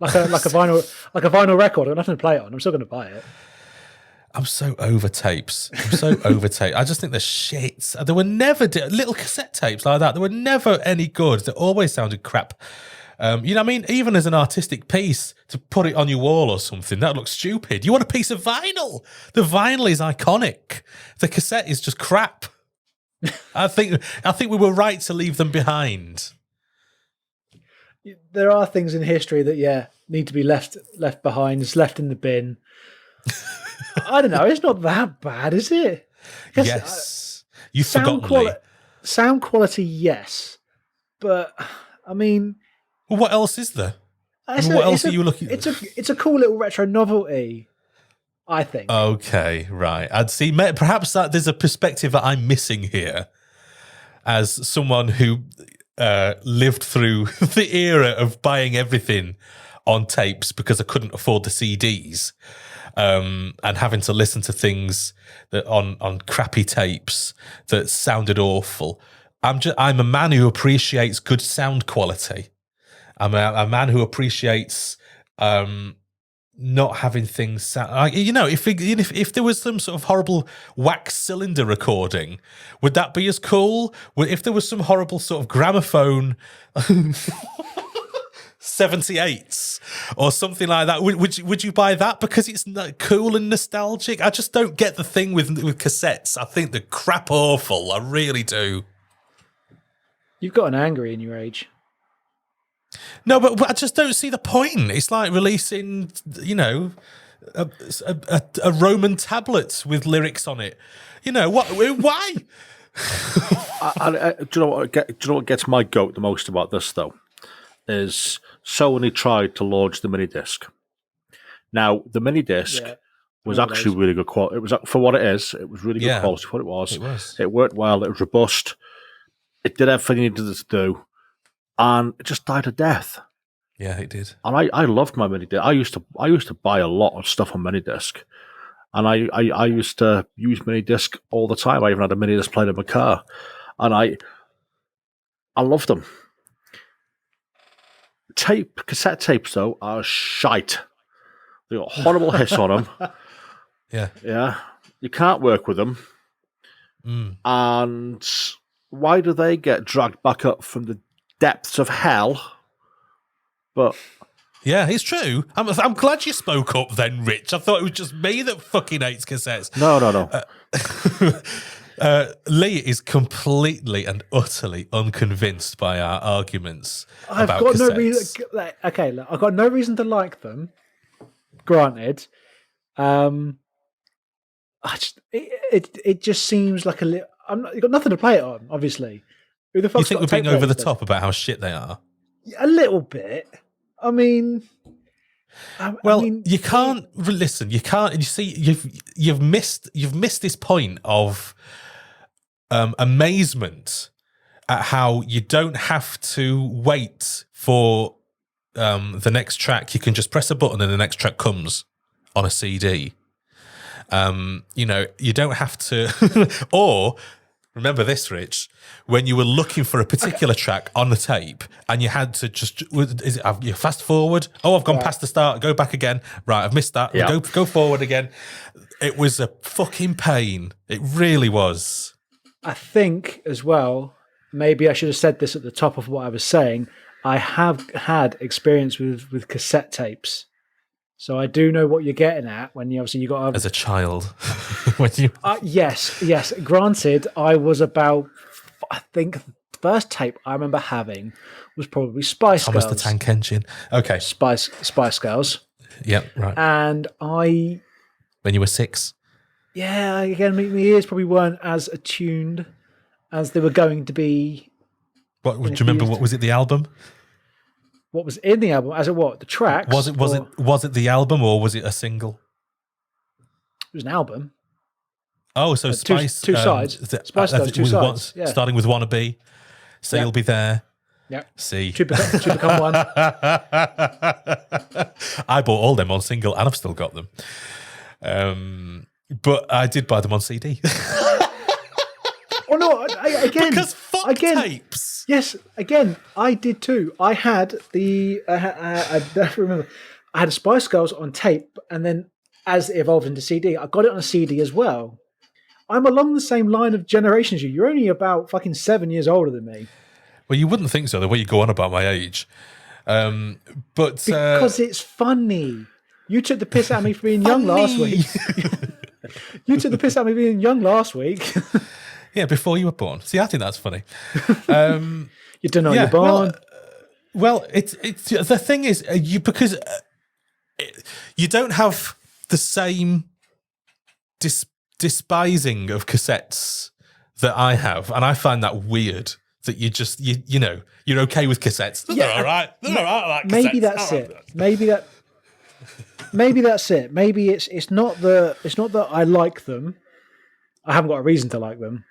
Like a vinyl record. I've got nothing to play it on. I'm still going to buy it.
I'm so over tapes. I just think they're shit. There were never little cassette tapes like that. They were never any good. They always sounded crap. You know what I mean? Even as an artistic piece, to put it on your wall or something, that looks stupid. You want a piece of vinyl. The vinyl is iconic. The cassette is just crap. I think we were right to leave them behind.
There are things in history that, need to be left behind. It's left in the bin. I don't know. It's not that bad, is it?
Yes. You've forgotten.
Sound quality, yes. But, I mean...
Well, what else is there? What else are you looking at?
It's a cool little retro novelty, I think.
Okay, right. I'd see. Perhaps that there's a perspective that I'm missing here, as someone who lived through the era of buying everything on tapes because I couldn't afford the CDs, and having to listen to things that on crappy tapes that sounded awful. I'm a man who appreciates good sound quality. I'm a man who appreciates not having things sound like, if there was some sort of horrible wax cylinder recording, would that be as cool? If there was some horrible sort of gramophone 78s or something like that, would you buy that because it's cool and nostalgic? I just don't get the thing with cassettes. I think they're crap awful. I really do.
You've got an angry in your age.
No, but I just don't see the point. It's like releasing, a Roman tablet with lyrics on it. What? Why?
Do you know what gets my goat the most about this though? Is Sony tried to launch the mini disc. Now the mini disc was actually really good quality. It was, for what it is, it was really good quality for what it was.
It was.
It worked well. It was robust. It did everything it needed to do. And it just died a death.
Yeah, it did.
And I loved my mini disc. I used to buy a lot of stuff on mini disc, and I used to use mini disc all the time. I even had a mini disc playing in my car, and I loved them. Cassette tapes though are shite. They got horrible hiss on them. Yeah. You can't work with them. And why do they get dragged back up from the depths of hell? But
yeah, it's true. I'm glad you spoke up then, Rich. I thought it was just me that fucking hates cassettes.
No.
Lee is completely and utterly unconvinced by our arguments about cassettes.
No reason. Okay, look, I've got no reason to like them. Granted, it just seems like a little. You've got nothing to play it on, obviously. Who the fuck's
You think we're being over the top about how shit they are?
A little bit. I mean,
you can't listen. You can't. You see, you've missed this point of amazement at how you don't have to wait for the next track. You can just press a button and the next track comes on a CD. You don't have to, or Remember this, Rich? When you were looking for a particular track on the tape and you had to just, you fast forward? Oh, I've gone past the start. Go back again. Right, I've missed that.
Yeah.
Go forward again. It was a fucking pain. It really was.
I think as well, maybe I should have said this at the top of what I was saying. I have had experience with cassette tapes. So I do know what you're getting at when you got
as a child. When you
yes. Granted, I was about, I think the first tape I remember having was probably Spice
Thomas
Girls.
the Tank Engine. Okay.
Spice Girls.
Yep, right.
And when
you were 6.
Yeah, again, my ears probably weren't as attuned as they were going to be.
Do you remember what was it? The album?
What was in the album? As it what? The tracks?
Was it the album or was it a single?
It was an album.
Oh, so Spice
two sides. Spice Girls, two sides. Yeah.
Starting with "Wannabe," so you'll be there.
Yeah.
See,
to become one.
I bought all them on single, and I've still got them. But I did buy them on CD.
Oh no! Again,
because fuck tapes.
Yes, again, I did too. I had I don't remember. I had a Spice Girls on tape, and then as it evolved into CD, I got it on a CD as well. I'm along the same line of generation as you. You're only about fucking 7 years older than me.
Well, you wouldn't think so, the way you go on about my age. But
because it's funny. You took the piss out of me for being young last week. You took the piss out of me being young last week.
Yeah, before you were born. See, I think that's funny.
You don't know you're born.
Well, it's the thing is because you don't have the same despising of cassettes that I have, and I find that weird. That you just you're okay with cassettes. They're all right. They're all right. Like
maybe that's it. Maybe that's it. Maybe it's not that I like them. I haven't got a reason to like them.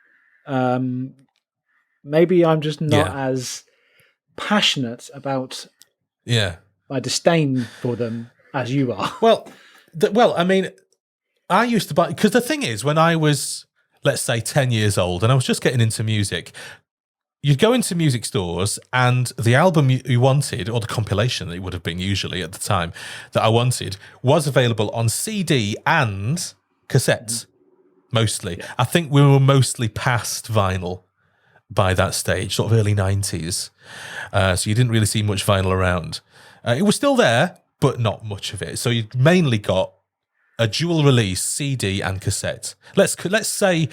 Maybe I'm just not as passionate about my disdain for them as you are.
Well, I mean, I used to buy, because the thing is, when I was, let's say, 10 years old and I was just getting into music, you'd go into music stores and the album you wanted, or the compilation that it would have been usually at the time that I wanted, was available on CD and cassette, mostly. Yeah. I think we were mostly past vinyl by that stage, sort of early 90s. So you didn't really see much vinyl around. It was still there, but not much of it. So you mainly got a dual release CD and cassette. Let's say,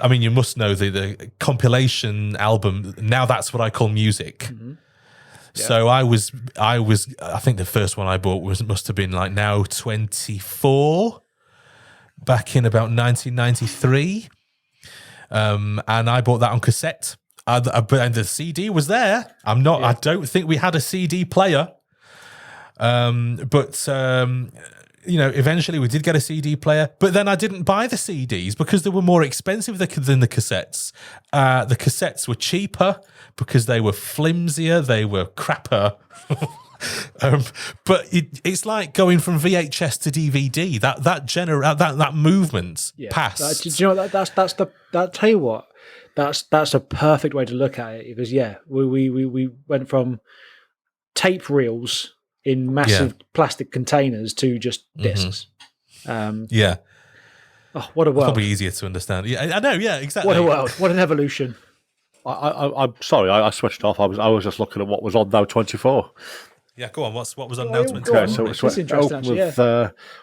I mean, you must know the compilation album. Now that's what I call music. Mm-hmm. Yeah. So I think the first one I bought must have been like Now 24, back in about 1993. And I bought that on cassette. And the CD was there. I don't think we had a CD player. Eventually we did get a CD player, but then I didn't buy the CDs because they were more expensive than the cassettes. The cassettes were cheaper because they were flimsier, they were crapper. But it's like going from VHS to DVD. That movement passed.
Do you know what? Tell you what, that's a perfect way to look at it, because we went from tape reels in massive plastic containers to just discs.
Mm-hmm.
Oh, what a world!
Probably easier to understand. Yeah, I know. Yeah, exactly.
What a world! What an evolution!
I'm sorry, I switched off. I was just looking at what was on Now 24.
Yeah, go on. What was on Now 24?
Okay, so it's interesting. With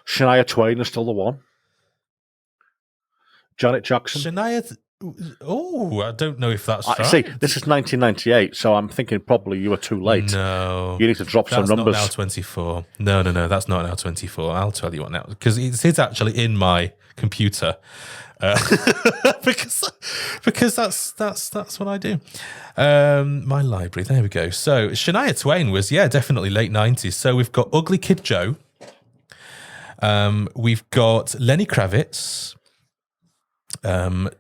Shania Twain is still the one. Janet Jackson.
Shania. I don't know if that's right.
See, this is 1998, so I'm thinking probably you were too late.
No.
You need to drop some numbers.
That's not Now 24. No, that's not Now 24. I'll tell you what now, because it's actually in my computer. Because that's what I do. My library, there we go. So Shania Twain was definitely late 90s. So we've got Ugly Kid Joe. We've got Lenny Kravitz.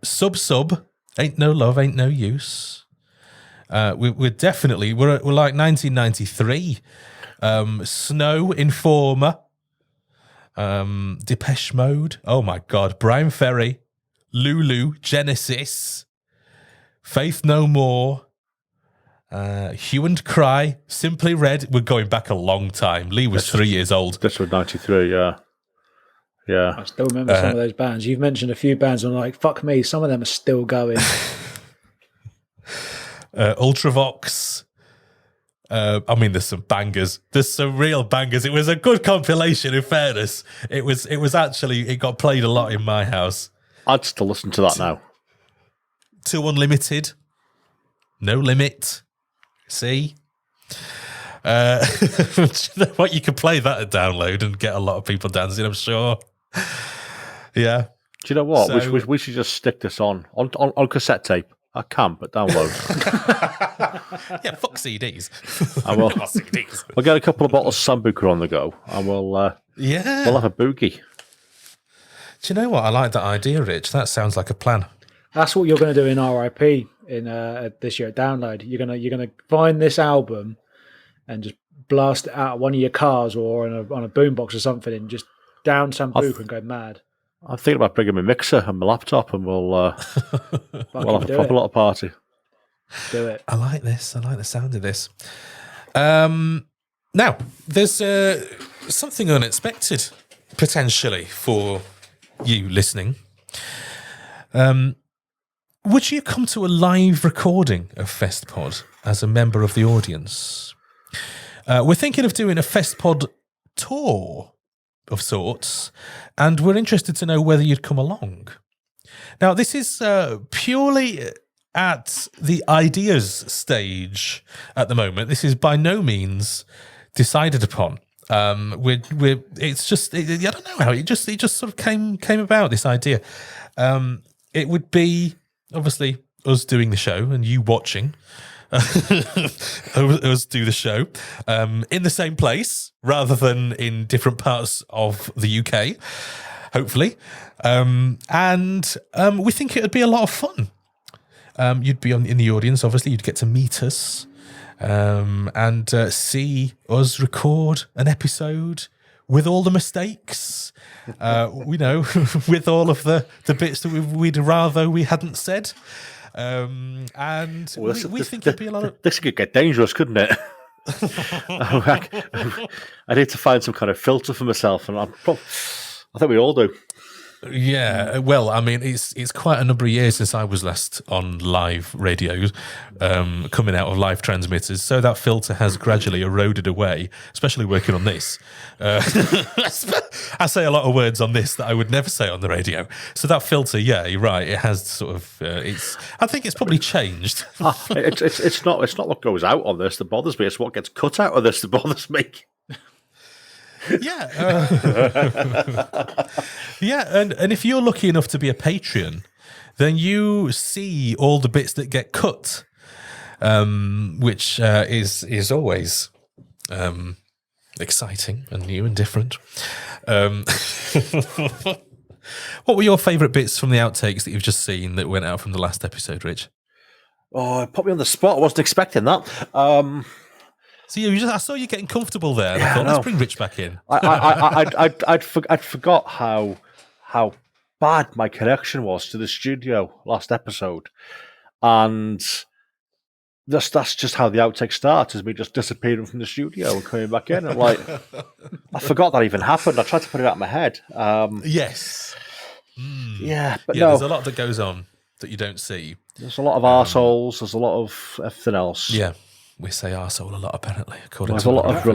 Sub Ain't No Love, Ain't No Use. We're like 1993. Snow, Informer. Depeche Mode. Oh my God, Brian Ferry. Lulu, Genesis, Faith No More, Hue and Cry, Simply Red. We're going back a long time. Lee was 3 years old.
This was 93, yeah. Yeah.
I still remember some of those bands. You've mentioned a few bands, and I'm like, fuck me, some of them are still going.
Ultravox. I mean, there's some bangers. There's some real bangers. It was a good compilation, in fairness. It was actually, it got played a lot in my house.
I'd still listen to that now.
2 Unlimited. No Limit. See? Do you know what? You can play that at download and get a lot of people dancing, I'm sure. Yeah.
Do you know what?
So,
we should just stick this on cassette tape. I can, but download.
yeah, fuck CDs.
I will.
CDs.
We'll get a couple of bottles of Sambuca on the go, and we'll have a boogie.
Do you know what? I like that idea, Rich. That sounds like a plan.
That's what you're going to do in RIP in this year at Download. You're gonna find this album and just blast it out of one of your cars or on a boombox or something, and just down Sambuca and go mad.
I'm thinking about bringing my mixer and my laptop, and we'll have a proper little party.
Do it.
I like this. I like the sound of this. Now, there's something unexpected potentially for you listening. Would you come to a live recording of Festpod as a member of the audience? We're thinking of doing a Festpod tour of sorts, and we're interested to know whether you'd come along. Now, this is purely at the ideas stage at the moment. This is by no means decided upon. It's just, I don't know how it just sort of came about, this idea. It would be obviously us doing the show and you watching. Us do the show in the same place rather than in different parts of the UK, hopefully. And we think it would be a lot of fun. You'd be in the audience, obviously. You'd get to meet us and see us record an episode with all the mistakes, with all of the bits that we'd rather we hadn't said. And we think it'd be a lot of...
This could get dangerous, couldn't it? I need to find some kind of filter for myself, and I think we all do.
Yeah, well, I mean, it's quite a number of years since I was last on live radio, coming out of live transmitters, so that filter has gradually eroded away, especially working on this. I say a lot of words on this that I would never say on the radio. So that filter, yeah, you're right, it has sort of, I think it's probably changed.
It's not what goes out on this that bothers me, it's what gets cut out of this that bothers me.
Yeah. Yeah, and if you're lucky enough to be a Patreon, then you see all the bits that get cut, which is always exciting and new and different. What were your favourite bits from the outtakes that you've just seen that went out from the last episode, Rich?
Oh, it put me on the spot. I wasn't expecting that.
So I saw you getting comfortable there. And I thought, let's bring Rich back in.
I'd forgot how bad my connection was to the studio last episode, and that's just how the outtake starts, is me just disappearing from the studio and coming back in. And I forgot that even happened. I tried to put it out of my head.
Yes.
Yeah, but no.
There's a lot that goes on that you don't see.
There's a lot of arseholes. There's a lot of everything else.
Yeah. We say arsehole a lot, apparently. According
There's
to
a lot of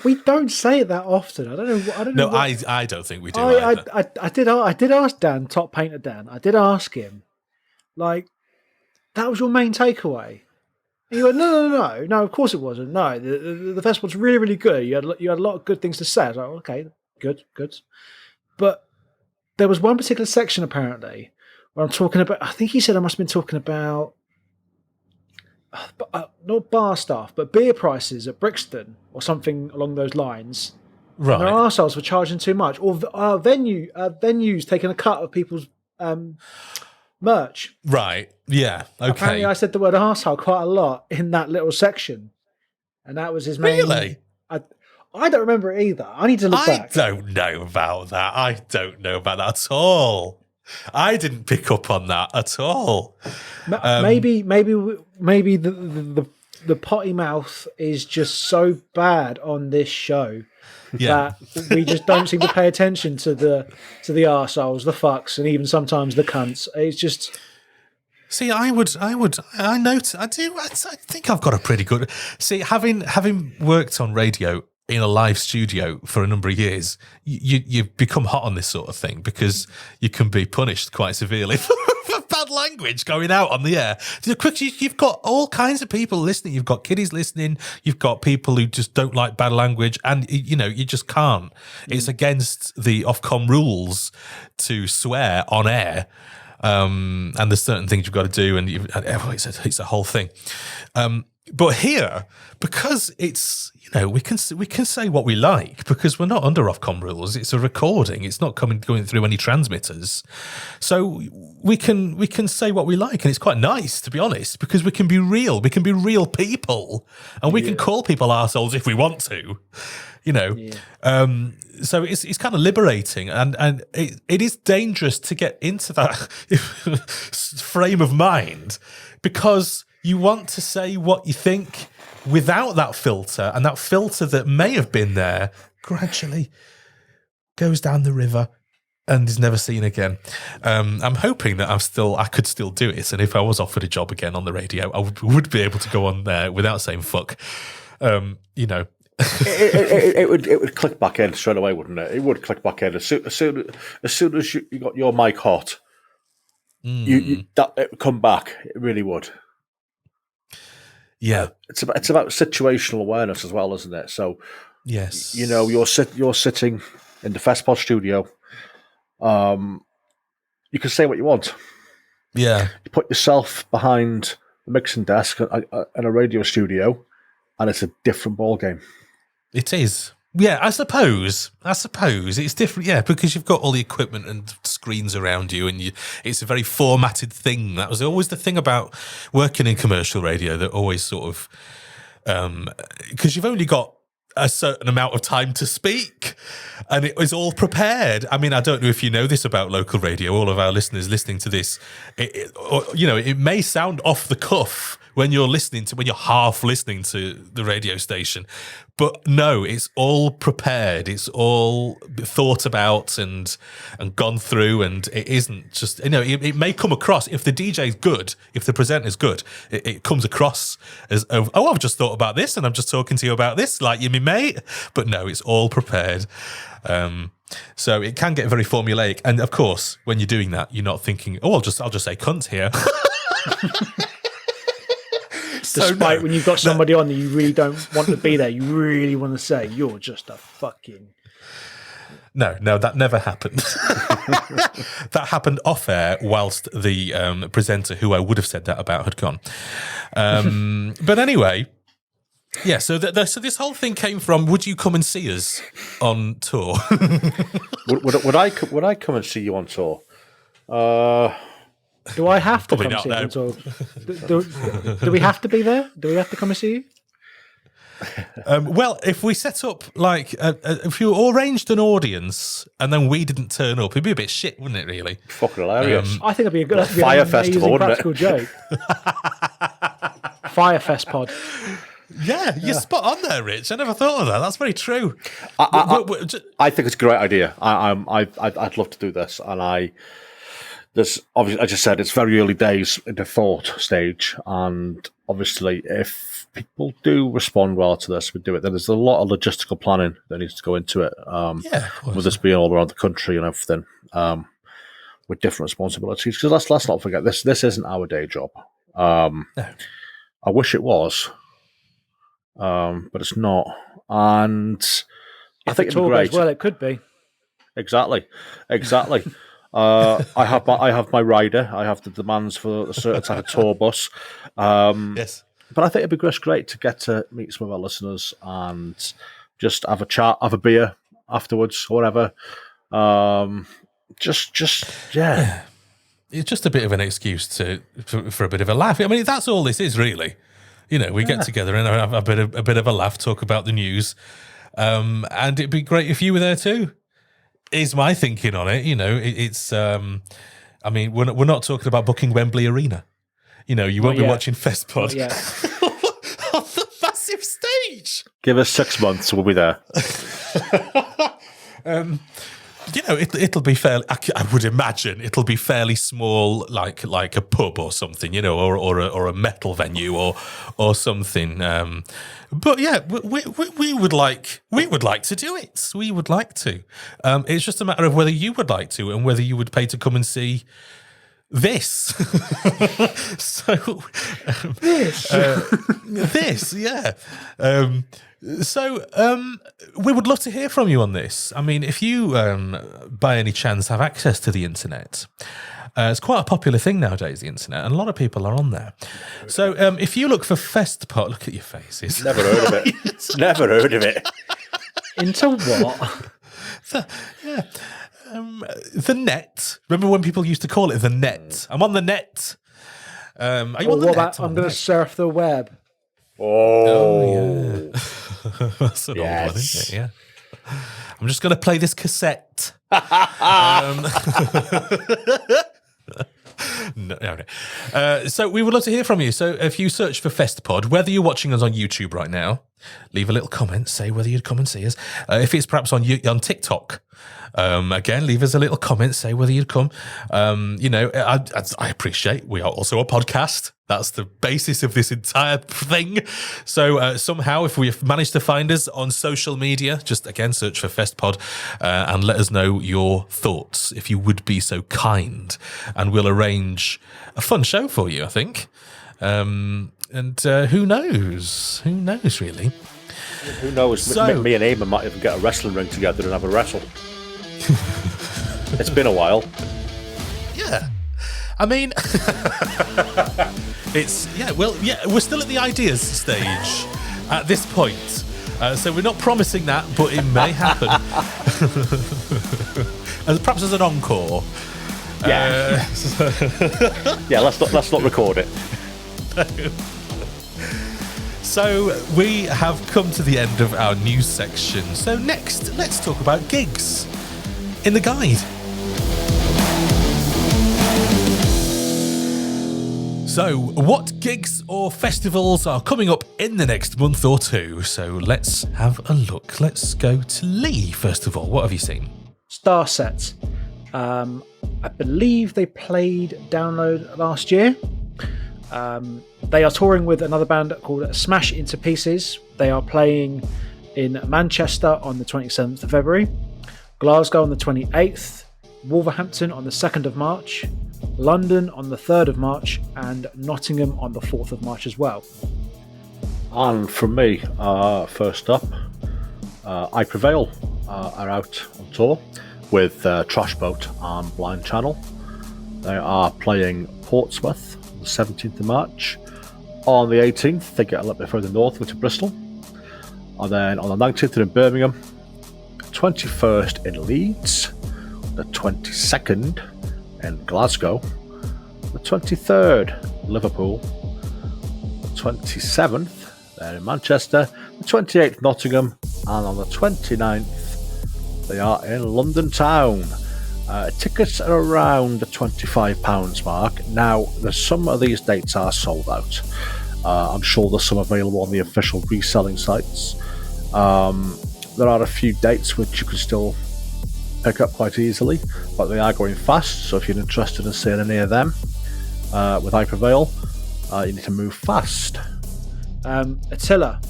we don't say it that often. I don't know.
No, I don't think we do.
I did ask Dan, Top Painter Dan. I did ask him, like, that was your main takeaway. And he went, no. Of course it wasn't. No, the festival's really, really good. You had a lot of good things to say. I was like, okay, good. But there was one particular section apparently where I'm talking about. I think he said I must have been talking about. Not bar staff, but beer prices at Brixton or something along those lines.
Right.
And their arseholes were charging too much, or venues taking a cut of people's merch.
Right. Yeah. Okay.
Apparently, I said the word arsehole quite a lot in that little section, and that was his main.
Really?
I don't remember it either. I need to look back.
I don't know about that at all. I didn't pick up on that at all.
Maybe the potty mouth is just so bad on this show that we just don't seem to pay attention to the arseholes, the fucks, and even sometimes the cunts. It's just.
See, I think I've got a pretty good. See, having worked on radio in a live studio for a number of years, you become hot on this sort of thing because you can be punished quite severely for bad language going out on the air. You've got all kinds of people listening. You've got kiddies listening. You've got people who just don't like bad language, and you just can't. It's against the Ofcom rules to swear on air. And there's certain things you've got to do, and it's a whole thing. But here, because it's we can say what we like because we're not under Ofcom rules. It's a recording. It's not going through any transmitters, so we can say what we like, and it's quite nice, to be honest, because we can be real. We can be real people, and we can call people arseholes if we want to. So it's kind of liberating, and it is dangerous to get into that frame of mind because you want to say what you think without that filter, and that filter that may have been there gradually goes down the river and is never seen again. I'm hoping that I could still do it, and if I was offered a job again on the radio, I would be able to go on there without saying fuck.
It would click back in straight away, wouldn't it? It would click back in as soon as you got your mic hot. It would come back. It really would.
Yeah,
it's about situational awareness as well, isn't it? So
yes,
you're sitting in the Festpod studio. You can say what you want.
Yeah,
you put yourself behind the mixing desk in a radio studio, and it's a different ball game.
It is. Yeah, I suppose it's different. Yeah, because you've got all the equipment and screens around you, and it's a very formatted thing. That was always the thing about working in commercial radio. That always sort of because you've only got a certain amount of time to speak, and it was all prepared. I mean, I don't know if you know this about local radio. All of our listeners listening to this, it may sound off the cuff when you're half listening to the radio station. But no, it's all prepared. It's all thought about and gone through, and it isn't just, it may come across, if the DJ's good, if the presenter's good, it comes across as, I've just thought about this and I'm just talking to you about this, like you're my mate. But no, it's all prepared. So it can get very formulaic. And of course, when you're doing that, you're not thinking, I'll just say cunt here.
Despite when you've got somebody on that you really don't want to be there, you really want to say, you're just a fucking...
No, that never happened. That happened off air whilst the presenter who I would have said that about had gone. But anyway, yeah, so this whole thing came from, would you come and see us on tour?
would I come and see you on tour?
Do I have to
Probably
come
not,
see you? Do we have to be there? Do we have to come and see you?
Well, if we set up if you arranged an audience and then we didn't turn up, it'd be a bit shit, wouldn't it? Really,
fucking hilarious.
I think it'd be a good
Fire Festival, wouldn't it?
Joke. Fire Festpod.
Yeah,
you're spot on there, Rich. I never thought of that. That's very true.
I think it's a great idea. I'd love to do this, and there's obviously, I just said, it's very early days in the thought stage, and obviously, if people do respond well to this, we do it. Then there's a lot of logistical planning that needs to go into it. With this being all around the country and everything, with different responsibilities. Because let's not forget, this isn't our day job. No. I wish it was, but it's not. And I think it'd be great.
Well, it could be.
Exactly. I have my rider. I have the demands for a certain type of tour bus.
Yes,
but I think it'd be just great to get to meet some of our listeners and just have a chat, have a beer afterwards, or whatever. Yeah.
It's just a bit of an excuse for a bit of a laugh. I mean, that's all this is, really. We get together and have a bit of a laugh, talk about the news, and it'd be great if you were there too. is my thinking on it. It's. I mean, we're not talking about booking Wembley Arena. You won't be watching Festpod on the massive stage.
Give us 6 months, we'll be there.
It'll be fairly. I would imagine it'll be fairly small, like a pub or something, or a metal venue or something. But yeah, we would like to do it. We would like to. It's just a matter of whether you would like to and whether you would pay to come and see this. This, yeah. So we would love to hear from you on this. I mean, if you, by any chance, have access to the internet, it's quite a popular thing nowadays, the internet, and a lot of people are on there. So if you look for Festpod, look at your faces.
Never heard of it. Never heard of it.
Into what?
The net. Remember when people used to call it the net? I'm on the net. Are you on the net?
I'm going to surf the web.
Oh
yeah. That's an old one, isn't it? Yeah. I'm just going to play this cassette. No, okay. So we would love to hear from you. So if you search for Festpod, whether you're watching us on YouTube right now, leave a little comment, say whether you'd come and see us. If it's perhaps on TikTok, again, leave us a little comment, say whether you'd come. I appreciate we are also a podcast. That's the basis of this entire thing. So somehow, if we've managed to find us on social media, just again search for Festpod and let us know your thoughts, if you would be so kind, and we'll arrange a fun show for you, I think. And who knows? Who knows, really?
Who knows?
So,
me and Eamon might even get a wrestling ring together and have a wrestle. It's been a while.
Yeah. I mean, we're still at the ideas stage at this point. So we're not promising that, but it may happen. Perhaps as an encore.
Yeah. Yeah, let's not record it.
So we have come to the end of our news section. So next, let's talk about gigs in the guide. So what gigs or festivals are coming up in the next month or two? So let's have a look. Let's go to Lee, first of all. What have you seen?
Starset. I believe they played Download last year. They are touring with another band called Smash Into Pieces. They are playing in Manchester on the 27th of February, Glasgow on the 28th, Wolverhampton on the 2nd of March, London on the 3rd of March, and Nottingham on the 4th of March as well.
And from me, first up, I Prevail are out on tour with Trash Boat and Blind Channel. They are playing Portsmouth on the 17th of March. On the 18th, they get a little bit further north into Bristol. And then on the 19th, they're in Birmingham. 21st in Leeds. The 22nd in Glasgow. The 23rd, Liverpool. The 27th, they're in Manchester. The 28th, Nottingham. And on the 29th, they are in London town. Tickets are around the £25 mark. Now, some of these dates are sold out. I'm sure there's some available on the official reselling sites. There are a few dates which you can still pick up quite easily, but they are going fast, so if you're interested in seeing any of them with I Prevail, you need to move fast.
Attila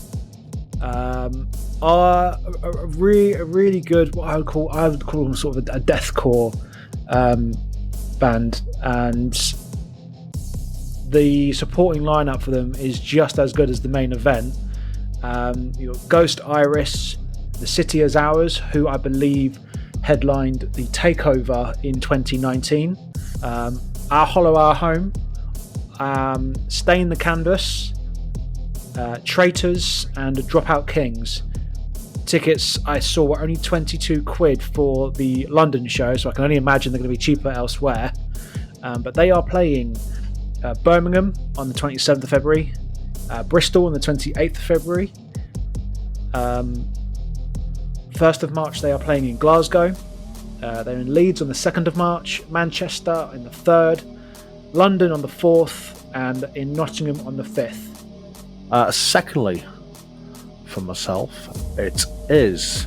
are a really good, what I would call them sort of a deathcore band, and the supporting lineup for them is just as good as the main event. You've got Ghost Iris, The City Is Ours, who I believe headlined the Takeover in 2019, Our Hollow Our Home, Stain the Canvas, Traitors, and Dropout Kings. Tickets I saw were only £22 for the London show, so I can only imagine they're going to be cheaper elsewhere. But they are playing Birmingham on the 27th of February, Bristol on the 28th of February. 1st of March they are playing in Glasgow, They're in Leeds on the 2nd of March, Manchester on the 3rd, London on the 4th, and in Nottingham on the 5th.
Secondly, for myself, it is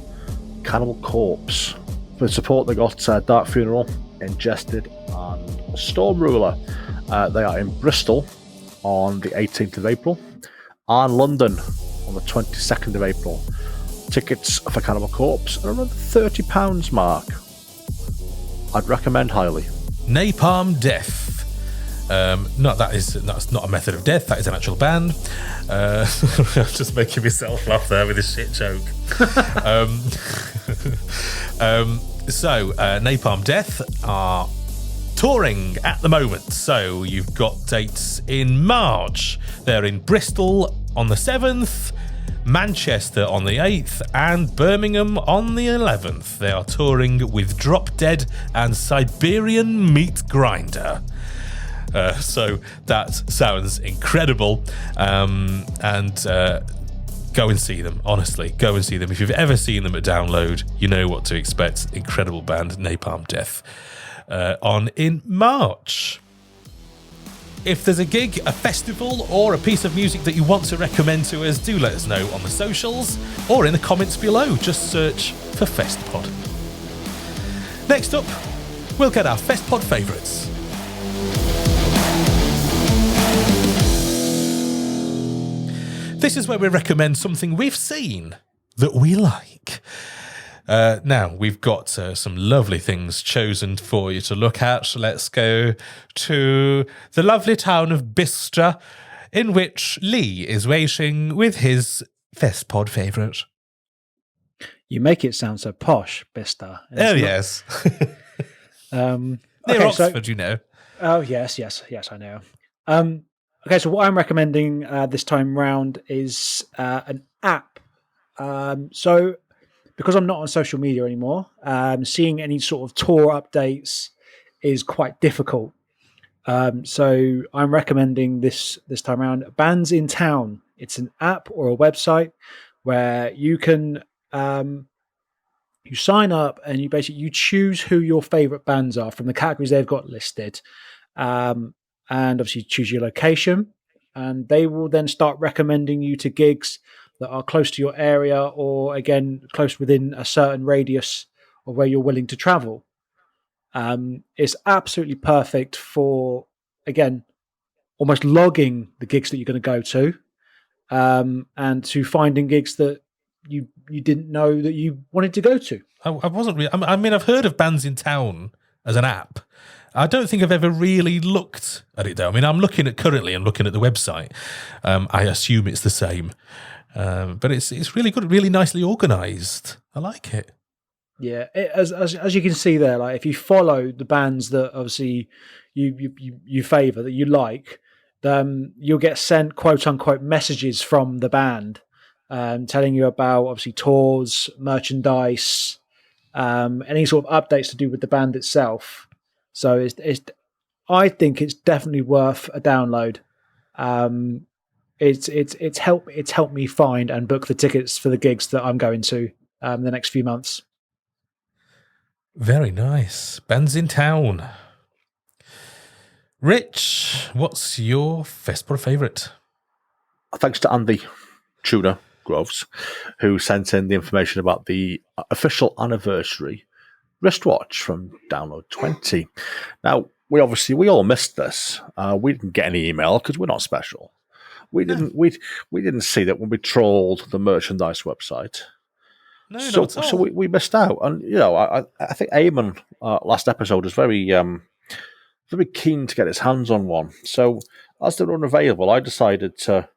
Cannibal Corpse. For support, they got Dark Funeral, Ingested, and Storm Ruler. They are in Bristol on the 18th of April, and London on the 22nd of April. Tickets for Cannibal Corpse are around the £30 mark. I'd recommend highly.
Napalm Death. That's not a method of death. That is an actual band. I'm just making myself laugh there with this shit joke. So Napalm Death are touring at the moment. So you've got dates in March. They're in Bristol on the 7th, Manchester on the 8th, and Birmingham on the 11th. They are touring with Drop Dead and Siberian Meat Grinder. So that sounds incredible. And go and see them. Honestly, go and see them. If you've ever seen them at Download, you know what to expect. Incredible band, Napalm Death, on in March. If there's a gig, a festival, or a piece of music that you want to recommend to us, do let us know on the socials or in the comments below. Just search for Festpod. Next up, we'll get our Festpod Favourites. This is where we recommend something we've seen that we like. Now, we've got some lovely things chosen for you to look at. Let's go to the lovely town of Bicester, in which Lee is waiting with his Festpod favourite.
You make it sound so posh, Bicester.
Oh, yes. Near Oxford, you know.
Oh, yes, I know. Okay, so what I'm recommending this time round is an app. So because I'm not on social media anymore, seeing any sort of tour updates is quite difficult. So I'm recommending this time around Bands in Town. It's an app or a website where you can you sign up and you choose who your favorite bands are from the categories they've got listed, and obviously choose your location, and they will then start recommending you to gigs that are close to your area, or again close within a certain radius of where you're willing to travel. It's absolutely perfect for, again, almost logging the gigs that you're going to go to, and to finding gigs that you didn't know that you wanted to go to.
I wasn't really. I mean, I've heard of Bands in Town as an app. I don't think I've ever really looked at it though. I mean, I'm looking at the website. I assume it's the same. But it's really good, really nicely organised. I like it.
Yeah, as you can see there, like if you follow the bands that obviously you favour, that you like, you'll get sent quote unquote messages from the band, telling you about obviously tours, merchandise, any sort of updates to do with the band itself. So I think it's definitely worth a download. It's helped me find and book the tickets for the gigs that I'm going to the next few months.
Very nice. Bands in Town. Rich, what's your Festpod favourite?
Thanks to Andy Tuna Groves, who sent in the information about the official anniversary wristwatch from Download 20. Now, we all missed this. We didn't get any email because we're not special. We didn't see that when we trolled the merchandise website.
No, not at all.
So we missed out. And I think Eamon last episode was very very keen to get his hands on one. So as they were unavailable, I decided to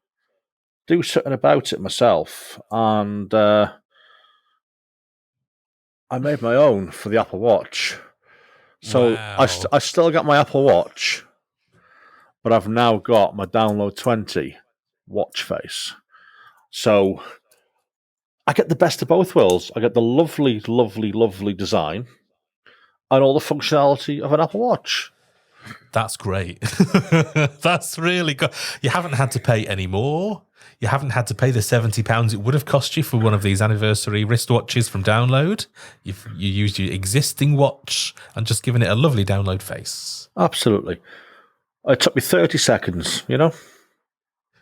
do something about it myself, and I made my own for the Apple Watch. So
wow.
I still got my Apple Watch, but I've now got my Download 20 watch face. So I get the best of both worlds. I get the lovely, lovely, lovely design and all the functionality of an Apple Watch.
That's great. That's really good. You haven't had to pay any more. You haven't had to pay the £70 it would have cost you for one of these anniversary wristwatches from Download. You used your existing watch and just given it a lovely download face.
Absolutely. It took me 30 seconds, you know?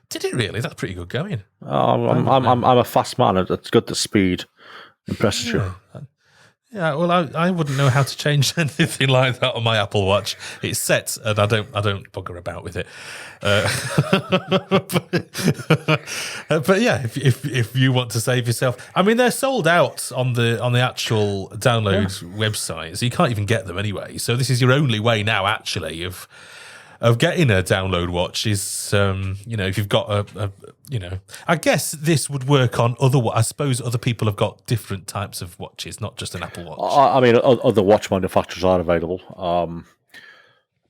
Did it really? That's pretty good going.
I'm a fast man. It's good, the speed impresses you.
Yeah, well, I wouldn't know how to change anything like that on my Apple Watch. It's set, and I don't bugger about with it. But yeah, if you want to save yourself, I mean, they're sold out on the actual Download website, so you can't even get them anyway. So this is your only way now, actually, of getting a Download watch is, if you've got I guess this would work on I suppose other people have got different types of watches, not just an Apple Watch.
I mean, other watch manufacturers are available,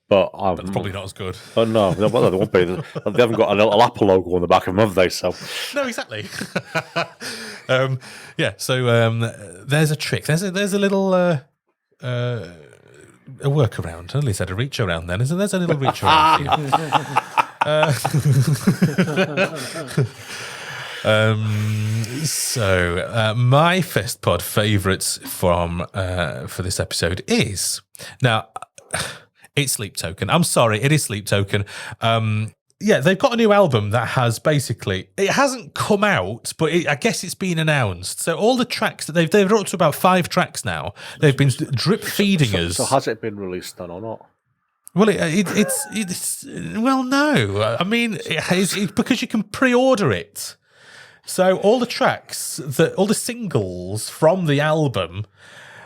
but
it's probably not as good.
Oh no, they won't be. They haven't got a little Apple logo on the back of them, have they? So
no, exactly. So there's a trick. There's a little. A workaround. I only said a reach around then. There's a little reach around for you. My Festpod favourites for this episode is now it's Sleep Token. I'm sorry, it is Sleep Token. They've got a new album that has basically, it hasn't come out, but I guess it's been announced. So all the tracks that they've up to about 5 tracks now. They've been drip feeding us.
So has it been released then or not?
Well, it's no. I mean, it's because you can pre-order it. So all the tracks, all the singles from the album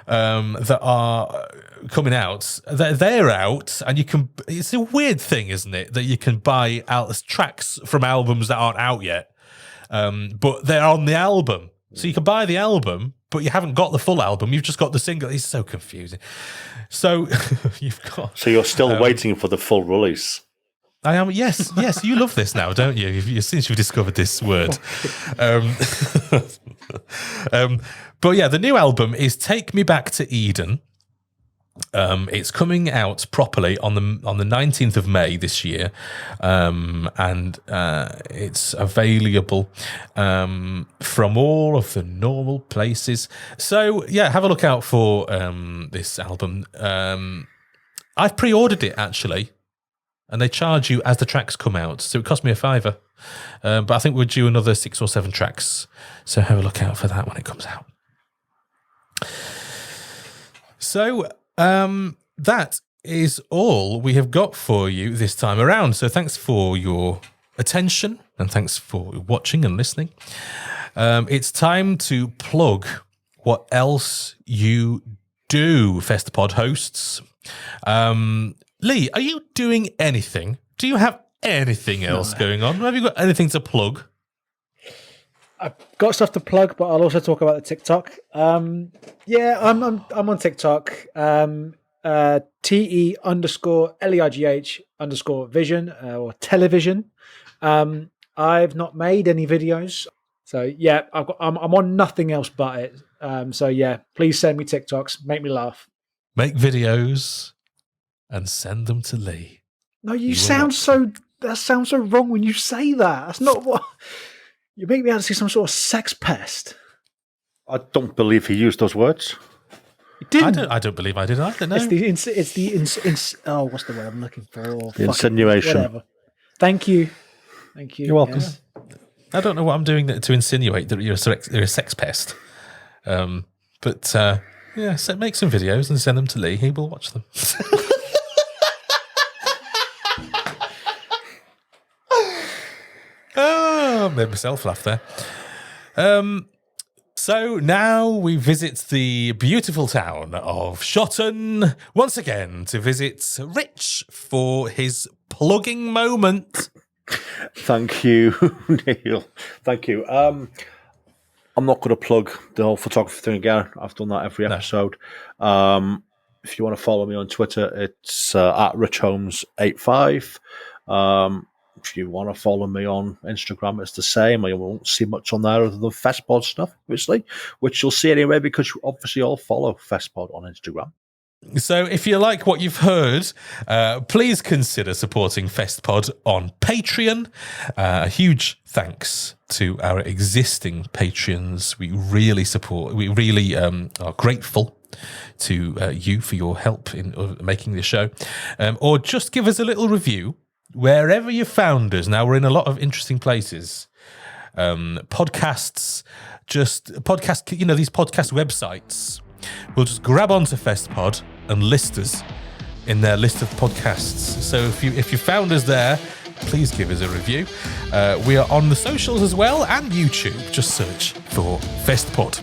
that are coming out, they're out, and you can. It's a weird thing, isn't it, that you can buy tracks from albums that aren't out yet, but they're on the album. So you can buy the album, but you haven't got the full album. You've just got the single. It's so confusing. So you've got.
So you're still waiting for the full release.
I am. Yes. You love this now, don't you? Since you've discovered this word. But yeah, the new album is "Take Me Back to Eden." It's coming out properly on the 19th of May this year, and it's available from all of the normal places. So yeah, have a look out for this album. I've pre-ordered it actually, and they charge you as the tracks come out, so it cost me £5. But I think we're due another 6 or 7 tracks, so have a look out for that when it comes out. So that is all we have got for you this time around. So thanks for your attention and thanks for watching and listening. It's time to plug what else you do, Festpod hosts. Lee, are you doing anything? Do you have anything else going on? Have you got anything to plug?
I've got stuff to plug, but I'll also talk about the TikTok. I'm on TikTok. TE_LEIGH_vision or television. I've not made any videos, so yeah, I'm on nothing else but it. So yeah, please send me TikToks, make me laugh.
Make videos and send them to Lee.
No, that sounds so wrong when you say that. That's not what. You make me out to see some sort of sex pest.
I don't believe he used those words.
He didn't.
I don't believe I did either. No.
It's the what's the word I'm looking for?
The insinuation.
Whatever. Thank you.
You're welcome.
Yes.
I don't know what I'm doing to insinuate that you're a sex pest. But make some videos and send them to Lee. He will watch them. Made myself laugh there. So now we visit the beautiful town of Shotton once again to visit Rich for his plugging moment.
Thank you, Neil. Thank you. I'm not going to plug the whole photography thing again. I've done that every episode. If you want to follow me on Twitter, it's at richholmes85. If you want to follow me on Instagram, it's the same. I won't see much on there other than Festpod stuff, obviously, which you'll see anyway because you obviously all follow Festpod on Instagram.
So if you like what you've heard, please consider supporting Festpod on Patreon. A huge thanks to our existing patrons. We really are grateful to you for your help in making the show. Or just give us a little review wherever you found us. Now, we're in a lot of interesting places. Podcasts, these podcast websites will just grab onto Festpod and list us in their list of podcasts. So if you found us there, please give us a review. We are on the socials as well and YouTube. Just search for Festpod.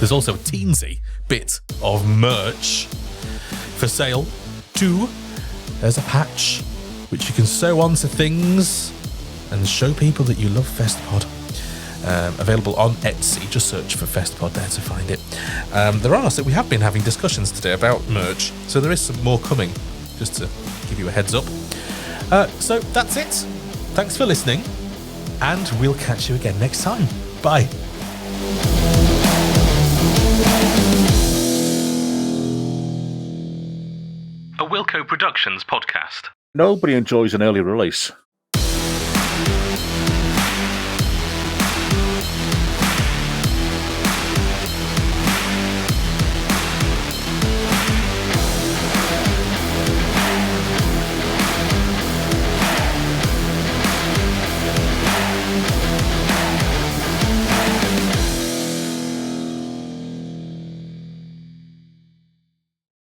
There's also a teensy bit of merch for sale too. There's a patch which you can sew onto things and show people that you love Festpod. Available on Etsy. Just search for Festpod there to find it. We have been having discussions today about merch, so there is some more coming, just to give you a heads up. So that's it. Thanks for listening, and we'll catch you again next time. Bye. A Wilco Productions podcast.
Nobody enjoys an early release.